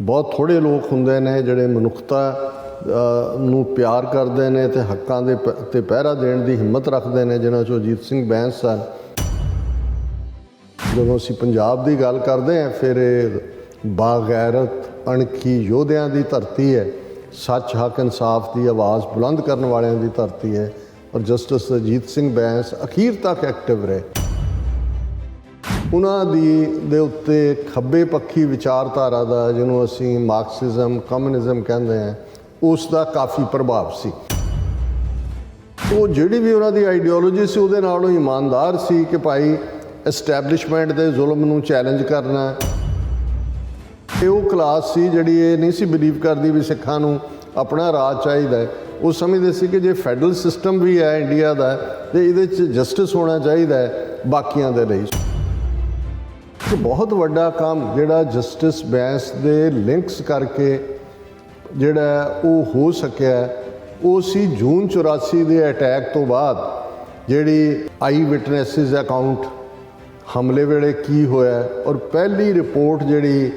बहुत थोड़े लोग होंदे ने जिहड़े मनुखता ਨੂੰ ਪਿਆਰ ਕਰਦੇ ਨੇ ਤੇ ਹੱਕਾਂ ਦੇ ਤੇ ਪਹਿਰਾ ਦੇਣ ਦੀ ਹਿੰਮਤ ਰੱਖਦੇ ਨੇ, ਜਿਨ੍ਹਾਂ 'ਚੋਂ ਅਜੀਤ ਸਿੰਘ ਬੈਂਸ ਸਨ। ਜਦੋਂ ਅਸੀਂ ਪੰਜਾਬ ਦੀ ਗੱਲ ਕਰਦੇ ਹਾਂ ਫਿਰ ਇਹ ਬਾਗੈਰਤ ਅਣਖੀ ਯੋਧਿਆਂ ਦੀ ਧਰਤੀ ਹੈ, ਸੱਚ ਹੱਕ ਇਨਸਾਫ ਦੀ ਆਵਾਜ਼ ਬੁਲੰਦ ਕਰਨ ਵਾਲਿਆਂ ਦੀ ਧਰਤੀ ਹੈ। ਔਰ ਜਸਟਿਸ ਅਜੀਤ ਸਿੰਘ ਬੈਂਸ ਅਖੀਰ ਤੱਕ ਐਕਟਿਵ ਰਹੇ। ਉਹਨਾਂ ਦੇ ਉੱਤੇ ਖੱਬੇ ਪੱਖੀ ਵਿਚਾਰਧਾਰਾ ਦਾ, ਜਿਹਨੂੰ ਅਸੀਂ ਮਾਰਕਸਿਜ਼ਮ ਕਮਿਊਨਿਜ਼ਮ ਕਹਿੰਦੇ ਹਾਂ, ਉਸ ਦਾ ਕਾਫੀ ਪ੍ਰਭਾਵ ਸੀ। ਉਹ ਜਿਹੜੀ ਵੀ ਉਹਨਾਂ ਦੀ ਆਈਡੀਓਲੋਜੀ ਸੀ ਉਹਦੇ ਨਾਲ ਉਹ ਇਮਾਨਦਾਰ ਸੀ ਕਿ ਭਾਈ ਐਸਟੈਬਲਿਸ਼ਮੈਂਟ ਦੇ ਜ਼ੁਲਮ ਨੂੰ ਚੈਲੰਜ ਕਰਨਾ। ਇਹ ਉਹ ਕਲਾਸ ਸੀ ਜਿਹੜੀ ਇਹ ਨਹੀਂ ਸੀ ਬਿਲੀਵ ਕਰਦੀ ਵੀ ਸਿੱਖਾਂ ਨੂੰ ਆਪਣਾ ਰਾਜ ਚਾਹੀਦਾ ਹੈ। ਉਹ ਸਮਝਦੇ ਸੀ ਕਿ ਜੇ ਫੈਡਰਲ ਸਿਸਟਮ ਵੀ ਹੈ ਇੰਡੀਆ ਦਾ ਤੇ ਇਹਦੇ 'ਚ ਜਸਟਿਸ ਹੋਣਾ ਚਾਹੀਦਾ ਹੈ ਬਾਕੀਆਂ ਦੇ ਲਈ। ਬਹੁਤ ਵੱਡਾ ਕੰਮ ਜਿਹੜਾ ਜਸਟਿਸ ਬੈਂਸ ਦੇ ਲਿੰਕਸ ਕਰਕੇ ਜਿਹੜਾ ਉਹ ਹੋ ਸਕਿਆ ਉਹ ਸੀ ਜੂਨ 84 ਦੇ ਅਟੈਕ ਤੋਂ ਬਾਅਦ ਜਿਹੜੀ ਆਈ ਵਿਟਨੈਸਿਸ ਅਕਾਊਂਟ ਹਮਲੇ ਵੇਲੇ ਕੀ ਹੋਇਆ। ਔਰ ਪਹਿਲੀ ਰਿਪੋਰਟ ਜਿਹੜੀ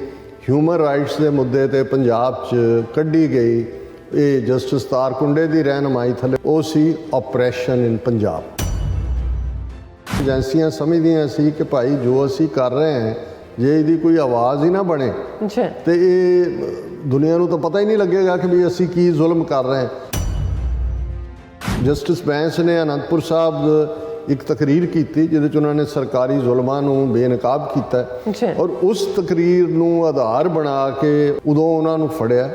ਹਿਊਮਨ ਰਾਈਟਸ ਦੇ ਮੁੱਦੇ 'ਤੇ ਪੰਜਾਬ 'ਚ ਕੱਢੀ ਗਈ ਇਹ ਜਸਟਿਸ ਤਾਰਕੁੰਡੇ ਦੀ ਰਹਿਨੁਮਾਈ ਥੱਲੇ, ਉਹ ਸੀ ਆਪਰੇਸ਼ਨ ਇਨ ਪੰਜਾਬ। ਏਜੰਸੀਆਂ ਸਮਝਦੀਆਂ ਸੀ ਕਿ ਭਾਈ ਜੋ ਅਸੀਂ ਕਰ ਰਹੇ ਹਾਂ ਜੇ ਇਹਦੀ ਕੋਈ ਆਵਾਜ਼ ਹੀ ਨਾ ਬਣੇ ਤੇ ਇਹ ਦੁਨੀਆ ਨੂੰ ਤਾਂ ਪਤਾ ਹੀ ਨਹੀਂ ਲੱਗੇਗਾ ਕਿ ਵੀ ਅਸੀਂ ਕੀ ਜ਼ੁਲਮ ਕਰ ਰਹੇ ਹਾਂ। ਜਸਟਿਸ ਬੈਂਸ ਨੇ ਅਨੰਦਪੁਰ ਸਾਹਿਬ ਇੱਕ ਤਕਰੀਰ ਕੀਤੀ ਜਿਹਦੇ 'ਚ ਉਹਨਾਂ ਨੇ ਸਰਕਾਰੀ ਜ਼ੁਲਮਾਂ ਨੂੰ ਬੇਨਕਾਬ ਕੀਤਾ ਔਰ ਉਸ ਤਕਰੀਰ ਨੂੰ ਆਧਾਰ ਬਣਾ ਕੇ ਉਦੋਂ ਉਹਨਾਂ ਨੂੰ ਫੜਿਆ।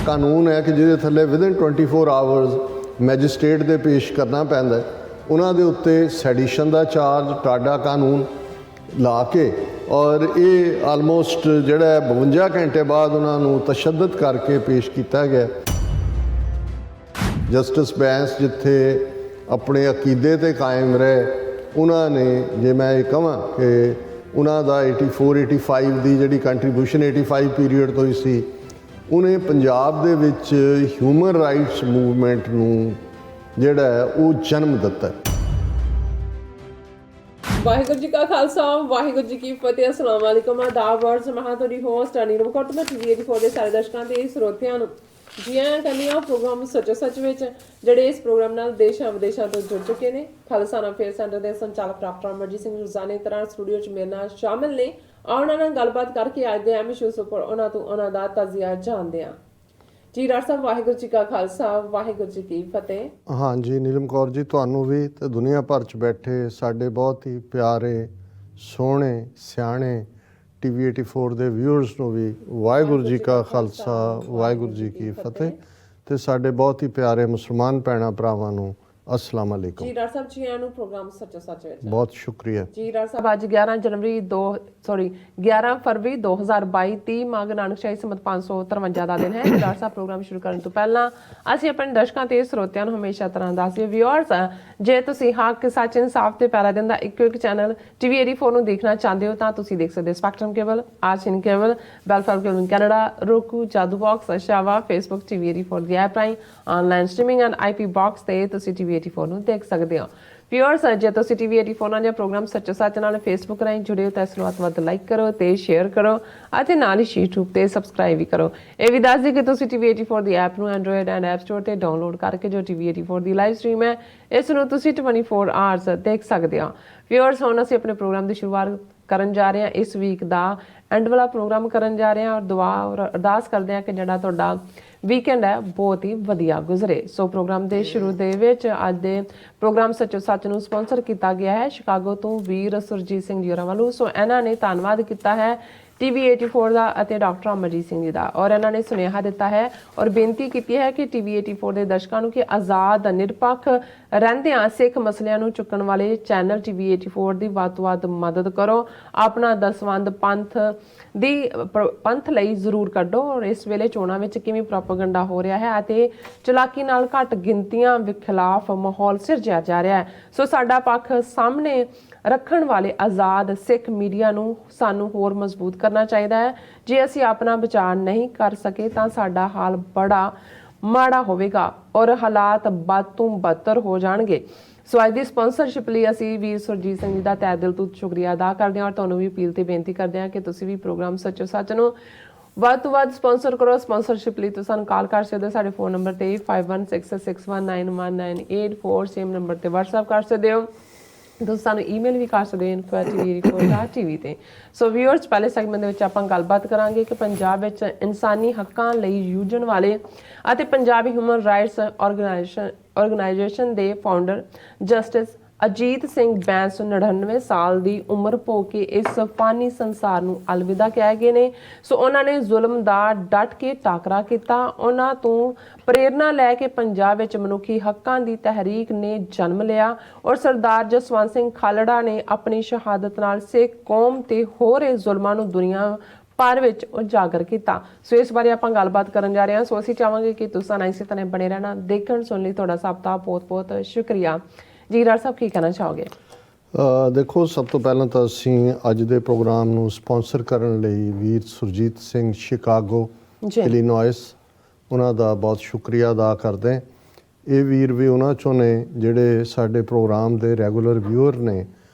ਕਾਨੂੰਨ ਹੈ ਕਿ ਜਿਹਦੇ ਥੱਲੇ ਵਿਦਿਨ 24 ਆਵਰਸ ਮੈਜਿਸਟ੍ਰੇਟ ਦੇ ਪੇਸ਼ ਕਰਨਾ ਪੈਂਦਾ। ਉਹਨਾਂ ਦੇ ਉੱਤੇ ਸੈਡੀਸ਼ਨ ਦਾ ਚਾਰਜ ਟਾਡਾ ਕਾਨੂੰਨ ਲਾ ਕੇ ਔਰ ਇਹ ਆਲਮੋਸਟ ਜਿਹੜਾ 52 ਘੰਟੇ ਬਾਅਦ ਉਹਨਾਂ ਨੂੰ ਤਸ਼ੱਦਦ ਕਰਕੇ ਪੇਸ਼ ਕੀਤਾ ਗਿਆ। ਜਸਟਿਸ ਬੈਂਸ ਜਿੱਥੇ ਆਪਣੇ ਅਕੀਦੇ 'ਤੇ ਕਾਇਮ ਰਹੇ, ਉਹਨਾਂ ਨੇ ਜੇ ਮੈਂ ਇਹ ਕਹਾਂ ਕਿ ਉਹਨਾਂ ਦਾ 84-85 ਦੀ ਜਿਹੜੀ ਕੰਟਰੀਬਿਊਸ਼ਨ 85 ਪੀਰੀਅਡ ਤੋਂ ਹੀ ਸੀ, ਉਹਨੇ ਪੰਜਾਬ ਦੇ ਵਿੱਚ ਹਿਊਮਨ ਰਾਈਟਸ ਮੂਵਮੈਂਟ ਨੂੰ ਜਿਹੜਾ ਉਹ ਜਨਮ ਦਿੱਤਾ। ਵਾਹਿਗੁਰੂ ਜੀ ਕਾ ਖਾਲਸਾ ਵਾਹਿਗੁਰੂ ਜੀ ਕੀ ਫਤਿਹ। ਅਸਲਾਮ ਵਾਲੇਕੁਮ। ਆਦਾਬ ਵਰਸ ਮਹਾਂ ਤੁਹਾਡੀ ਹੋਸਟ ਨੀਰਮ ਕੌਰ ਮੈਂ TV84 ਦੇ ਸਾਰੇ ਦਰਸ਼ਕਾਂ ਤੇ ਸਰੋਤਿਆਂ ਨੂੰ ਜੀ ਆਇਆਂ ਕਹਿੰਦੀ ਹਾਂ ਪ੍ਰੋਗਰਾਮ ਸੱਚੋ ਸੱਚ ਵਿੱਚ, ਜਿਹੜੇ ਇਸ ਪ੍ਰੋਗਰਾਮ ਨਾਲ ਦੇਸ਼ਾਂ ਵਿਦੇਸ਼ਾਂ ਤੋਂ ਜੁੜ ਚੁੱਕੇ ਨੇ। ਖਾਲਸਾਨਾ ਅਫੇਅਰ ਸੈਂਟਰ ਦੇ ਸੰਚਾਲਕ ਡਾਕਟਰ ਅਮਰਜੀਤ ਸਿੰਘ ਰੋਜ਼ਾਨੇ ਤਰ੍ਹਾਂ ਸਟੂਡੀਓ 'ਚ ਮੇਰੇ ਨਾਲ ਸ਼ਾਮਿਲ ਨੇ। ਉਹਨਾਂ ਨਾਲ ਗੱਲਬਾਤ ਕਰਕੇ ਅੱਜ ਦੇ ਅਹਿਮ ਇਸ਼ੂਜ਼ ਉੱਪਰ ਉਹਨਾਂ ਤੋਂ ਉਹਨਾਂ ਦਾ ਤਾਜ਼ੀਆ ਜਾਣਦੇ ਹਾਂ। ਜੀ ਡਾਕਟਰ ਸਾਹਿਬ ਵਾਹਿਗੁਰੂ ਜੀ ਕਾ ਖਾਲਸਾ ਵਾਹਿਗੁਰੂ ਜੀ ਕੀ ਫਤਿਹ। ਹਾਂਜੀ ਨੀਲਮ ਕੌਰ ਜੀ, ਤੁਹਾਨੂੰ ਵੀ ਤੇ ਦੁਨੀਆ ਭਰ 'ਚ ਬੈਠੇ ਸਾਡੇ ਬਹੁਤ ਹੀ ਪਿਆਰੇ ਸੋਹਣੇ ਸਿਆਣੇ TV84 ਦੇ ਵਿਊਅਰਸ ਨੂੰ ਵੀ ਵਾਹਿਗੁਰੂ ਜੀ ਕਾ ਖਾਲਸਾ ਵਾਹਿਗੁਰੂ ਜੀ ਕੀ ਫਤਿਹ। ਤੇ ਸਾਡੇ ਬਹੁਤ ਹੀ ਪਿਆਰੇ ਮੁਸਲਮਾਨ ਭੈਣਾਂ ਭਰਾਵਾਂ ਨੂੰ अस्सलाम वालेकुम। जी डॉक्टर साहब जी आनू प्रोग्राम सच्चो सच विच बहुत शुक्रिया जी। डॉक्टर साहब आज 11 फरवरी 2022 30 माघ नानक शाही संमत 553 ਦਾ ਦਿਨ ਹੈ। ਡਾਕਟਰ ਸਾਹਿਬ ਪ੍ਰੋਗਰਾਮ ਸ਼ੁਰੂ ਕਰਨ ਤੋਂ ਪਹਿਲਾਂ ਅਸੀਂ ਆਪਣੇ ਦਰਸ਼ਕਾਂ ਤੇ ਸਰੋਤਿਆਂ ਨੂੰ ਹਮੇਸ਼ਾ ਤਰ੍ਹਾਂ ਦੱਸਦੇ ਵਿਊਅਰਸ, ਜੇ ਤੁਸੀਂ ਹੱਕ ਸੱਚ ਇਨਸਾਫ ਤੇ ਪੈਰਾ ਦਿੰਦਾ ਇੱਕੋ ਇੱਕ ਚੈਨਲ TV84 ਨੂੰ ਦੇਖਣਾ ਚਾਹੁੰਦੇ ਹੋ ਤਾਂ ਤੁਸੀਂ ਦੇਖ ਸਕਦੇ ਹੋ ਸਪੈਕਟਰਮ ਕੇਬਲ, ਆਰਸੀਨ ਕੇਬਲ, ਬੈਲਫਾਰ cable Canada, roku, Jadoo box, ਸ਼ਾਵਾ, ਫੇਸਬੁੱਕ TV84 ਦੀ ਐਪ ਰਾਹੀਂ online streaming and IP box ਤੇ ਤੁਸੀਂ TV84 ਨੂੰ ਦੇਖ ਸਕਦੇ ਹੋ। ਵਿਊਅਰਸ, ਜੇ ਤੁਸੀਂ TV84 ਨਾਲ ਜਾਂ ਪ੍ਰੋਗਰਾਮ ਸੱਚੋ ਸੱਚ ਨਾਲ ਫੇਸਬੁੱਕ ਰਾਹੀਂ ਜੁੜੇ ਹੋ ਤਾਂ ਇਸ ਨੂੰ ਵੱਧ ਲਾਈਕ ਕਰੋ ਤੇ ਸ਼ੇਅਰ ਕਰੋ ਅਤੇ ਨਾਲ ਹੀ YouTube ਤੇ ਸਬਸਕ੍ਰਾਈਬ ਵੀ ਕਰੋ। ਇਹ ਵੀ ਦੱਸ ਦਿਓ ਕਿ ਤੁਸੀਂ TV84 ਦੀ ਐਪ ਨੂੰ ਐਂਡਰੋਇਡ ਐਂਡ ਐਪ ਸਟੋਰ ਤੇ ਡਾਊਨਲੋਡ ਕਰਕੇ ਜੋ TV84 ਦੀ ਲਾਈਵ ਸਟ੍ਰੀਮ ਹੈ ਇਸ ਨੂੰ ਤੁਸੀਂ 24 ਆਵਰਸ ਦੇਖ ਸਕਦੇ ਹੋ। ਵਿਊਅਰਸ, ਹੁਣ ਅਸੀਂ ਆਪਣੇ ਪ੍ਰੋਗਰਾਮ ਦੀ ਸ਼ੁਰੂਆਤ ਕਰਨ ਜਾ ਰਹੇ ਹਾਂ। ਇਸ ਵੀਕ ਦਾ ਐਂਡ ਵਾਲਾ ਪ੍ਰੋਗਰਾਮ ਕਰਨ ਜਾ ਰਹੇ ਹਾਂ ਔਰ ਦੁਆ ਔਰ ਅਰਦਾਸ ਕਰਦੇ ਹਾਂ ਕਿ ਜਿਹੜਾ ਤੁਹਾਡਾ ਵੀਕਐਂਡ ਹੈ ਬਹੁਤ ਹੀ ਵਧੀਆ ਗੁਜ਼ਰੇ। ਸੋ ਪ੍ਰੋਗਰਾਮ ਦੇ ਸ਼ੁਰੂ ਦੇ ਵਿੱਚ ਅੱਜ ਦੇ ਪ੍ਰੋਗਰਾਮ ਸੱਚੋ ਸੱਚ ਨੂੰ ਸਪਾਂਸਰ ਕੀਤਾ ਗਿਆ ਹੈ ਸ਼ਿਕਾਗੋ ਤੋਂ ਵੀਰ ਸੁਰਜੀਤ ਸਿੰਘ ਜੀ ਹੋਰਾਂ ਵੱਲੋਂ। ਸੋ ਇਹਨਾਂ ਨੇ ਧੰਨਵਾਦ ਕੀਤਾ ਹੈ TV84 ਦਾ ਅਤੇ ਡਾਕਟਰ ਅਮਰਜੀਤ ਸਿੰਘ ਜੀ ਦਾ, ਔਰ ਇਹਨਾਂ ਨੇ ਸੁਨੇਹਾ ਦਿੱਤਾ ਹੈ ਔਰ ਬੇਨਤੀ ਕੀਤੀ ਹੈ ਕਿ TV84 ਦੇ ਦਰਸ਼ਕਾਂ ਨੂੰ ਕਿ ਆਜ਼ਾਦ ਨਿਰਪੱਖ ਰਹਿੰਦਿਆਂ ਸਿੱਖ ਮਸਲਿਆਂ ਨੂੰ ਚੁੱਕਣ ਵਾਲੇ ਚੈਨਲ TV84 ਦੀ ਵੱਧ ਤੋਂ ਵੱਧ ਮਦਦ ਕਰੋ। ਆਪਣਾ ਦਸਵੰਧ ਪੰਥ ਲਈ ਜ਼ਰੂਰ ਕੱਢੋ। ਔਰ ਇਸ ਵੇਲੇ ਚੋਣਾਂ ਵਿੱਚ ਕਿਵੇਂ ਪ੍ਰੋਪੇਗੈਂਡਾ ਹੋ ਰਿਹਾ ਹੈ ਅਤੇ ਚਲਾਕੀ ਨਾਲ ਘੱਟ ਗਿਣਤੀਆਂ ਖਿਲਾਫ ਮਾਹੌਲ ਸਿਰਜਿਆ ਜਾ ਰਿਹਾ ਹੈ। ਸੋ ਸਾਡਾ ਪੱਖ ਸਾਹਮਣੇ ਰੱਖਣ ਵਾਲੇ ਆਜ਼ਾਦ ਸਿੱਖ ਮੀਡੀਆ ਨੂੰ ਸਾਨੂੰ ਹੋਰ ਮਜ਼ਬੂਤ ਕਰਨਾ ਚਾਹੀਦਾ ਹੈ। ਜੇ ਅਸੀਂ ਆਪਣਾ ਬਚਾਅ ਨਹੀਂ ਕਰ ਸਕੇ ਤਾਂ ਸਾਡਾ ਹਾਲ ਬੜਾ ਮਾੜਾ ਹੋਵੇਗਾ ਔਰ ਹਾਲਾਤ ਬਦ ਤੋਂ ਬਦਤਰ ਹੋ ਜਾਣਗੇ। ਸੋ ਅੱਜ ਦੀ ਸਪਾਂਸਰਸ਼ਿਪ ਲਈ ਅਸੀਂ ਵੀਰ ਸੁਰਜੀਤ ਸਿੰਘ ਜੀ ਦਾ ਤਹਿ ਦਿਲ ਤੋਂ ਸ਼ੁਕਰੀਆ ਅਦਾ ਕਰਦੇ ਹਾਂ ਔਰ ਤੁਹਾਨੂੰ ਵੀ ਅਪੀਲ ਤੇ ਬੇਨਤੀ ਕਰਦੇ ਹਾਂ ਕਿ ਤੁਸੀਂ ਵੀ ਪ੍ਰੋਗਰਾਮ ਸੱਚੋ ਸੱਚ ਨੂੰ ਵੱਧ ਤੋਂ ਵੱਧ ਸਪਾਂਸਰ ਕਰੋ। ਸਪਾਂਸਰਸ਼ਿਪ ਲਈ ਤੁਸੀਂ ਸਾਨੂੰ ਕਾਲ ਕਰ ਸਕਦੇ ਹੋ ਸਾਡੇ ਫੋਨ ਨੰਬਰ ਤੇ 5166619184 ਸੇਮ ਨੰਬਰ ਤੇ WhatsApp ਕਰ ਸਕਦੇ ਹੋ। ਤੁਸੀਂ ਸਾਨੂੰ ਈਮੇਲ ਵੀ ਕਰ ਸਕਦੇ ਹੋ info@tv ਤੇ। ਸੋ ਵਿਊਅਰਸ, ਪਹਿਲੇ ਸੈਗਮੈਂਟ ਦੇ ਵਿੱਚ ਆਪਾਂ ਗੱਲਬਾਤ ਕਰਾਂਗੇ ਕਿ ਪੰਜਾਬ ਵਿੱਚ ਇਨਸਾਨੀ ਹੱਕਾਂ ਲਈ ਜੂਝਣ ਵਾਲੇ ਅਤੇ ਪੰਜਾਬੀ ਹਿਊਮਨ ਰਾਈਟਸ ਆਰਗੇਨਾਈਜੇਸ਼ਨ ਦੇ ਫਾਊਂਡਰ ਜਸਟਿਸ ਅਜੀਤ ਸਿੰਘ ਬੈਂਸ 99 ਸਾਲ ਦੀ ਉਮਰ ਭੋਗ ਕੇ ਇਸ ਫਾਨੀ ਸੰਸਾਰ ਨੂੰ ਅਲਵਿਦਾ ਕਹਿ ਗਏ ਨੇ। ਸੋ ਉਹਨਾਂ ਨੇ ਜ਼ੁਲਮ ਦਾ ਡਟ ਕੇ ਟਾਕਰਾ ਕੀਤਾ। ਉਹਨਾਂ ਤੋਂ ਪ੍ਰੇਰਨਾ ਲੈ ਕੇ ਪੰਜਾਬ ਵਿੱਚ ਮਨੁੱਖੀ ਹੱਕਾਂ ਦੀ ਤਹਿਰੀਕ ਨੇ ਜਨਮ ਲਿਆ ਔਰ ਸਰਦਾਰ ਜਸਵੰਤ ਸਿੰਘ ਖਾਲੜਾ ਨੇ ਆਪਣੀ ਸ਼ਹਾਦਤ ਨਾਲ ਸਿੱਖ ਕੌਮ ਤੇ ਹੋ ਰਹੇ ਜ਼ੁਲਮਾਂ ਨੂੰ ਦੁਨੀਆ ਭਰ ਵਿੱਚ ਉਜਾਗਰ ਕੀਤਾ। ਸੋ ਇਸ ਬਾਰੇ ਆਪਾਂ ਗੱਲਬਾਤ ਕਰਨ ਜਾ ਰਹੇ ਹਾਂ। ਸੋ ਅਸੀਂ ਚਾਹਾਂਗੇ ਕਿ ਤੁਸੀਂ ਇਸੇ ਤਰ੍ਹਾਂ ਬਣੇ ਰਹਿਣਾ। ਦੇਖਣ ਸੁਣਨ ਲਈ ਤੁਹਾਡਾ ਸਭ ਦਾ ਬਹੁਤ-ਬਹੁਤ ਸ਼ੁਕਰੀਆ। ਜੀ ਡਾਕਟਰ ਸਾਹਿਬ, ਕੀ ਕਹਿਣਾ ਚਾਹੋਗੇ? ਦੇਖੋ, ਸਭ ਤੋਂ ਪਹਿਲਾਂ ਤਾਂ ਅਸੀਂ ਅੱਜ ਦੇ ਪ੍ਰੋਗਰਾਮ ਨੂੰ ਸਪਾਂਸਰ ਕਰਨ ਲਈ ਵੀਰ ਸੁਰਜੀਤ ਸਿੰਘ ਸ਼ਿਕਾਗੋ ਇਲੀਨੋਇਸ ਉਹਨਾਂ ਦਾ ਬਹੁਤ ਸ਼ੁਕਰੀਆ ਅਦਾ ਕਰਦੇ ਹਾਂ। ਇਹ ਵੀਰ ਵੀ ਉਹਨਾਂ 'ਚੋਂ ਨੇ ਜਿਹੜੇ ਸਾਡੇ ਪ੍ਰੋਗਰਾਮ ਦੇ ਰੈਗੂਲਰ ਵਿਊਅਰ ਨੇ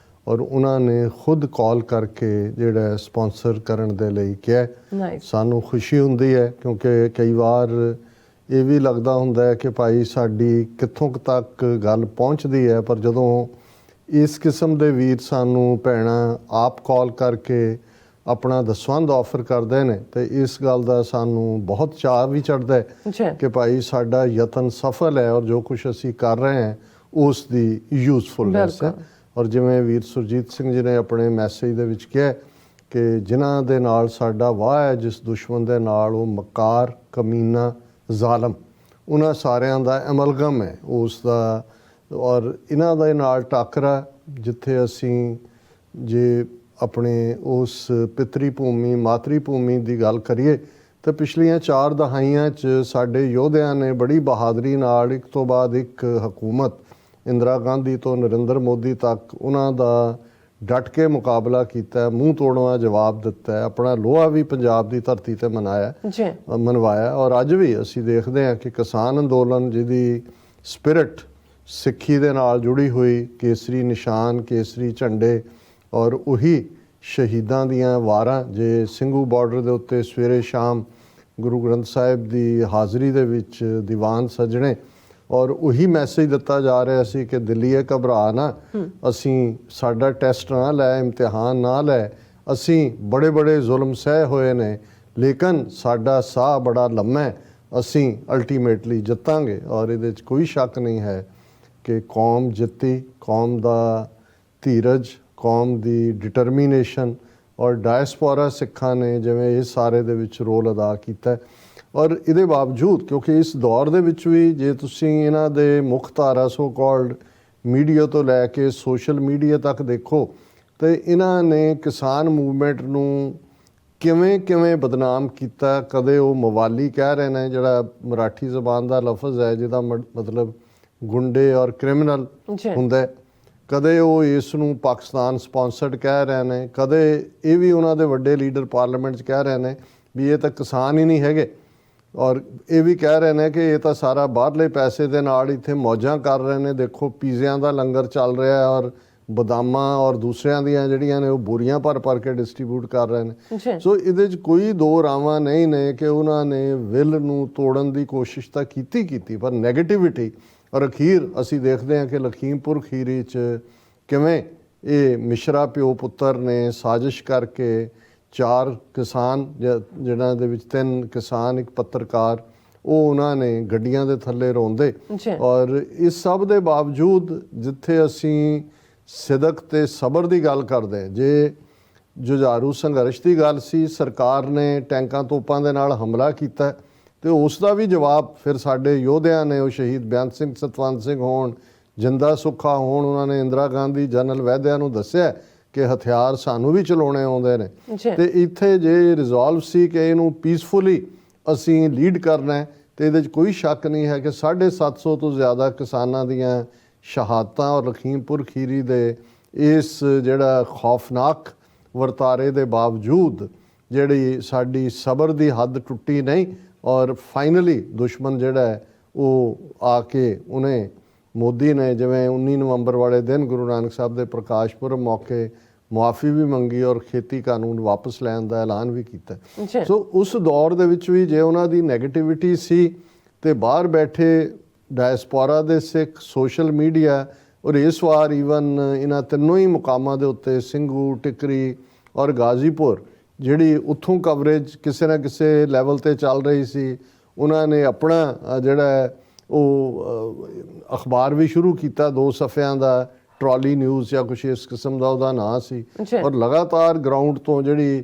ਔਰ ਉਹਨਾਂ ਨੇ ਖੁਦ ਕਾਲ ਕਰਕੇ ਜਿਹੜਾ ਸਪਾਂਸਰ ਕਰਨ ਦੇ ਲਈ ਕਿਹਾ। ਸਾਨੂੰ ਖੁਸ਼ੀ ਹੁੰਦੀ ਹੈ ਕਿਉਂਕਿ ਕਈ ਵਾਰ ਇਹ ਵੀ ਲੱਗਦਾ ਹੁੰਦਾ ਹੈ ਕਿ ਭਾਈ ਸਾਡੀ ਕਿੱਥੋਂ ਤੱਕ ਗੱਲ ਪਹੁੰਚਦੀ ਹੈ, ਪਰ ਜਦੋਂ ਇਸ ਕਿਸਮ ਦੇ ਵੀਰ ਸਾਨੂੰ ਭੈਣਾਂ ਆਪ ਕਾਲ ਕਰਕੇ ਆਪਣਾ ਦਸਵੰਧ ਆਫਰ ਕਰਦੇ ਨੇ ਤੇ ਇਸ ਗੱਲ ਦਾ ਸਾਨੂੰ ਬਹੁਤ ਚਾਅ ਵੀ ਚੜ੍ਹਦਾ ਹੈ ਕਿ ਭਾਈ ਸਾਡਾ ਯਤਨ ਸਫਲ ਹੈ ਔਰ ਜੋ ਕੁਝ ਅਸੀਂ ਕਰ ਰਹੇ ਹਾਂ ਉਸ ਦੀ ਯੂਜ਼ਫੁਲਨੈਸ ਹੈ। ਔਰ ਜਿਵੇਂ ਵੀਰ ਸੁਰਜੀਤ ਸਿੰਘ ਜੀ ਨੇ ਆਪਣੇ ਮੈਸੇਜ ਦੇ ਵਿੱਚ ਕਿਹਾ ਕਿ ਜਿਨ੍ਹਾਂ ਦੇ ਨਾਲ ਸਾਡਾ ਵਾਹ ਹੈ, ਜਿਸ ਦੁਸ਼ਮਣ ਦੇ ਨਾਲ ਉਹ ਮਕਾਰ, ਕਮੀਨਾ, ਜ਼ਾਲਮ, ਉਹਨਾਂ ਸਾਰਿਆਂ ਦਾ ਅਮਲਗਮ ਹੈ ਉਸ ਦਾ। ਔਰ ਇਹਨਾਂ ਦੇ ਨਾਲ ਟਾਕਰਾ ਜਿੱਥੇ ਅਸੀਂ ਜੇ ਆਪਣੇ ਉਸ ਪਿਤਰੀ ਭੂਮੀ, ਮਾਤਰੀ ਭੂਮੀ ਦੀ ਗੱਲ ਕਰੀਏ ਤਾਂ ਪਿਛਲੀਆਂ 4 ਦਹਾਈਆਂ 'ਚ ਸਾਡੇ ਯੋਧਿਆਂ ਨੇ ਬੜੀ ਬਹਾਦਰੀ ਨਾਲ ਇੱਕ ਤੋਂ ਬਾਅਦ ਇੱਕ ਹਕੂਮਤ, ਇੰਦਰਾ ਗਾਂਧੀ ਤੋਂ ਨਰਿੰਦਰ ਮੋਦੀ ਤੱਕ, ਉਹਨਾਂ ਦਾ ਡਟ ਕੇ ਮੁਕਾਬਲਾ ਕੀਤਾ, ਮੂੰਹ ਤੋੜਵਾ ਜਵਾਬ ਦਿੱਤਾ, ਆਪਣਾ ਲੋਹਾ ਵੀ ਪੰਜਾਬ ਦੀ ਧਰਤੀ ਤੇ ਮਨਵਾਇਆ। ਔਰ ਅੱਜ ਵੀ ਅਸੀਂ ਦੇਖਦੇ ਹਾਂ ਕਿ ਕਿਸਾਨ ਅੰਦੋਲਨ ਜਿਹਦੀ ਸਪਿਰਿਟ ਸਿੱਖੀ ਦੇ ਨਾਲ ਜੁੜੀ ਹੋਈ, ਕੇਸਰੀ ਨਿਸ਼ਾਨ, ਕੇਸਰੀ ਝੰਡੇ ਔਰ ਉਹੀ ਸ਼ਹੀਦਾਂ ਦੀਆਂ ਵਾਰਾਂ, ਜੇ ਸਿੰਘੂ ਬਾਰਡਰ ਦੇ ਉੱਤੇ ਸਵੇਰੇ ਸ਼ਾਮ ਗੁਰੂ ਗ੍ਰੰਥ ਸਾਹਿਬ ਦੀ ਹਾਜ਼ਰੀ ਦੇ ਵਿੱਚ ਦੀਵਾਨ ਸਜਣੇ ਔਰ ਉਹੀ ਮੈਸੇਜ ਦਿੱਤਾ ਜਾ ਰਿਹਾ ਸੀ ਕਿ ਦਿੱਲੀਏ ਘਬਰਾ ਨਾ, ਅਸੀਂ ਸਾਡਾ ਟੈਸਟ ਨਾ ਲੈ, ਇਮਤਿਹਾਨ ਨਾ ਲੈ, ਅਸੀਂ ਬੜੇ ਬੜੇ ਜ਼ੁਲਮ ਸਹਿ ਹੋਏ ਨੇ ਲੇਕਿਨ ਸਾਡਾ ਸਾਹ ਬੜਾ ਲੰਮਾ, ਅਸੀਂ ਅਲਟੀਮੇਟਲੀ ਜਿੱਤਾਂਗੇ। ਔਰ ਇਹਦੇ 'ਚ ਕੋਈ ਸ਼ੱਕ ਨਹੀਂ ਹੈ ਕਿ ਕੌਮ ਜਿੱਤੀ। ਕੌਮ ਦਾ ਧੀਰਜ, ਕੌਮ ਦੀ ਡਿਟਰਮੀਨੇਸ਼ਨ ਔਰ ਡਾਇਸਪੋਰਾ ਸਿੱਖਾਂ ਨੇ ਜਿਵੇਂ ਇਹ ਸਾਰੇ ਦੇ ਵਿੱਚ ਰੋਲ ਅਦਾ ਕੀਤਾ। ਔਰ ਇਹਦੇ ਬਾਵਜੂਦ ਕਿਉਂਕਿ ਇਸ ਦੌਰ ਦੇ ਵਿੱਚ ਵੀ ਜੇ ਤੁਸੀਂ ਇਹਨਾਂ ਦੇ ਮੁੱਖ ਧਾਰਾ ਸੋ ਕਾਲਡ ਮੀਡੀਆ ਤੋਂ ਲੈ ਕੇ ਸੋਸ਼ਲ ਮੀਡੀਆ ਤੱਕ ਦੇਖੋ ਤੇ ਇਹਨਾਂ ਨੇ ਕਿਸਾਨ ਮੂਵਮੈਂਟ ਨੂੰ ਕਿਵੇਂ ਬਦਨਾਮ ਕੀਤਾ। ਕਦੇ ਉਹ ਮਵਾਲੀ ਕਹਿ ਰਹੇ ਨੇ, ਜਿਹੜਾ ਮਰਾਠੀ ਜ਼ਬਾਨ ਦਾ ਲਫ਼ਜ਼ ਹੈ ਜਿਹਦਾ ਮਤਲਬ ਗੁੰਡੇ ਔਰ ਕ੍ਰਿਮੀਨਲ ਹੁੰਦਾ, ਕਦੇ ਉਹ ਇਸ ਨੂੰ ਪਾਕਿਸਤਾਨ ਸਪਾਂਸਰਡ ਕਹਿ ਰਹੇ ਨੇ, ਕਦੇ ਇਹ ਵੀ ਉਹਨਾਂ ਦੇ ਵੱਡੇ ਲੀਡਰ ਪਾਰਲੀਮੈਂਟ 'ਚ ਕਹਿ ਰਹੇ ਨੇ ਵੀ ਇਹ ਤਾਂ ਕਿਸਾਨ ਹੀ ਨਹੀਂ ਹੈਗੇ, ਔਰ ਇਹ ਵੀ ਕਹਿ ਰਹੇ ਨੇ ਕਿ ਇਹ ਤਾਂ ਸਾਰਾ ਬਾਹਰਲੇ ਪੈਸੇ ਦੇ ਨਾਲ ਇੱਥੇ ਮੌਜਾਂ ਕਰ ਰਹੇ ਨੇ। ਦੇਖੋ ਪੀਜ਼ਿਆਂ ਦਾ ਲੰਗਰ ਚੱਲ ਰਿਹਾ ਔਰ ਬਦਾਮਾਂ ਔਰ ਦੂਸਰਿਆਂ ਦੀਆਂ ਜਿਹੜੀਆਂ ਨੇ ਉਹ ਬੋਰੀਆਂ ਭਰ ਕੇ ਡਿਸਟ੍ਰੀਬਿਊਟ ਕਰ ਰਹੇ ਨੇ। ਸੋ ਇਹਦੇ 'ਚ ਕੋਈ ਦੋ ਰਾਵਾਂ ਨਹੀਂ ਨੇ ਕਿ ਉਹਨਾਂ ਨੇ ਵਿਲ ਨੂੰ ਤੋੜਨ ਦੀ ਕੋਸ਼ਿਸ਼ ਤਾਂ ਕੀਤੀ ਪਰ ਨੈਗੇਟਿਵਿਟੀ। ਔਰ ਅਖੀਰ ਅਸੀਂ ਦੇਖਦੇ ਹਾਂ ਕਿ ਲਖੀਮਪੁਰ ਖੀਰੀ 'ਚ ਕਿਵੇਂ ਇਹ ਮਿਸ਼ਰਾ ਪਿਓ ਪੁੱਤਰ ਨੇ ਸਾਜ਼ਿਸ਼ ਕਰਕੇ 4 ਕਿਸਾਨ, ਜਿਹਨਾਂ ਦੇ ਵਿੱਚ 3 ਕਿਸਾਨ, ਇੱਕ ਪੱਤਰਕਾਰ, ਉਹ ਉਹਨਾਂ ਨੇ ਗੱਡੀਆਂ ਦੇ ਥੱਲੇ ਰੋਂਦੇ। ਔਰ ਇਸ ਸਭ ਦੇ ਬਾਵਜੂਦ ਜਿੱਥੇ ਅਸੀਂ ਸਿਦਕ ਤੇ ਸਬਰ ਦੀ ਗੱਲ ਕਰਦੇ, ਜੇ ਜੁਝਾਰੂ ਸੰਘਰਸ਼ ਦੀ ਗੱਲ ਸੀ, ਸਰਕਾਰ ਨੇ ਟੈਂਕਾਂ ਤੋਪਾਂ ਦੇ ਨਾਲ ਹਮਲਾ ਕੀਤਾ ਤੇ ਉਸ ਦਾ ਵੀ ਜਵਾਬ ਫਿਰ ਸਾਡੇ ਯੋਧਿਆਂ ਨੇ, ਉਹ ਸ਼ਹੀਦ ਬੇਅੰਤ ਸਿੰਘ ਸਤਵੰਤ ਸਿੰਘ ਹੋਣ, ਜਿੰਦਾ ਸੁੱਖਾ ਹੋਣ, ਉਹਨਾਂ ਨੇ ਇੰਦਰਾ ਗਾਂਧੀ, ਜਨਰਲ ਵੈਦਿਆ ਨੂੰ ਦੱਸਿਆ ਕਿ ਹਥਿਆਰ ਸਾਨੂੰ ਵੀ ਚਲਾਉਣੇ ਆਉਂਦੇ ਨੇ। ਤੇ ਇੱਥੇ ਜੇ ਰਿਜ਼ੋਲਵ ਸੀ ਕਿ ਇਹਨੂੰ ਪੀਸਫੁਲੀ ਅਸੀਂ ਲੀਡ ਕਰਨਾ ਹੈ ਤੇ ਇਹਦੇ 'ਚ ਕੋਈ ਸ਼ੱਕ ਨਹੀਂ ਹੈ ਕਿ 750 ਤੋਂ ਜ਼ਿਆਦਾ ਕਿਸਾਨਾਂ ਦੀਆਂ ਸ਼ਹਾਦਤਾਂ ਔਰ ਲਖੀਮਪੁਰ ਖੀਰੀ ਦੇ ਇਸ ਜਿਹੜਾ ਖੌਫਨਾਕ ਵਰਤਾਰੇ ਦੇ ਬਾਵਜੂਦ ਜਿਹੜੀ ਸਾਡੀ ਸਬਰ ਦੀ ਹੱਦ ਟੁੱਟੀ ਨਹੀਂ ਔਰ ਫਾਈਨਲੀ ਦੁਸ਼ਮਣ ਜਿਹੜਾ ਹੈ ਉਹ ਆ ਕੇ ਉਹਨੇ ਮੋਦੀ ਨੇ ਜਿਵੇਂ 19 ਨਵੰਬਰ ਵਾਲੇ ਦਿਨ ਗੁਰੂ ਨਾਨਕ ਸਾਹਿਬ ਦੇ ਪ੍ਰਕਾਸ਼ ਪੁਰਬ ਮੌਕੇ ਮੁਆਫੀ ਵੀ ਮੰਗੀ ਔਰ ਖੇਤੀ ਕਾਨੂੰਨ ਵਾਪਸ ਲੈਣ ਦਾ ਐਲਾਨ ਵੀ ਕੀਤਾ। ਸੋ ਉਸ ਦੌਰ ਦੇ ਵਿੱਚ ਵੀ ਜੇ ਉਹਨਾਂ ਦੀ ਨੈਗੇਟਿਵਿਟੀ ਸੀ ਤੇ ਬਾਹਰ ਬੈਠੇ ਡਾਇਸਪੋਰਾ ਦੇ ਸਿੱਖ, ਸੋਸ਼ਲ ਮੀਡੀਆ ਔਰ ਇਸ ਵਾਰ ਈਵਨ ਇਹਨਾਂ ਤਿੰਨੋਂ ਹੀ ਮੁਕਾਮਾਂ ਦੇ ਉੱਤੇ ਸਿੰਘੂ, ਟਿਕਰੀ ਔਰ ਗਾਜ਼ੀਪੁਰ ਜਿਹੜੀ ਉੱਥੋਂ ਕਵਰੇਜ ਕਿਸੇ ਨਾ ਕਿਸੇ ਲੈਵਲ ਤੇ ਚੱਲ ਰਹੀ ਸੀ, ਉਹਨਾਂ ਨੇ ਆਪਣਾ ਜਿਹੜਾ ਉਹ ਅਖਬਾਰ ਵੀ ਸ਼ੁਰੂ ਕੀਤਾ 2 ਸਫ਼ਿਆਂ ਦਾ, ਟਰਾਲੀ ਨਿਊਜ਼ ਜਾਂ ਕੁਛ ਇਸ ਕਿਸਮ ਦਾ ਉਹਦਾ ਨਾਂ ਸੀ। ਔਰ ਲਗਾਤਾਰ ਗਰਾਊਂਡ ਤੋਂ ਜਿਹੜੀ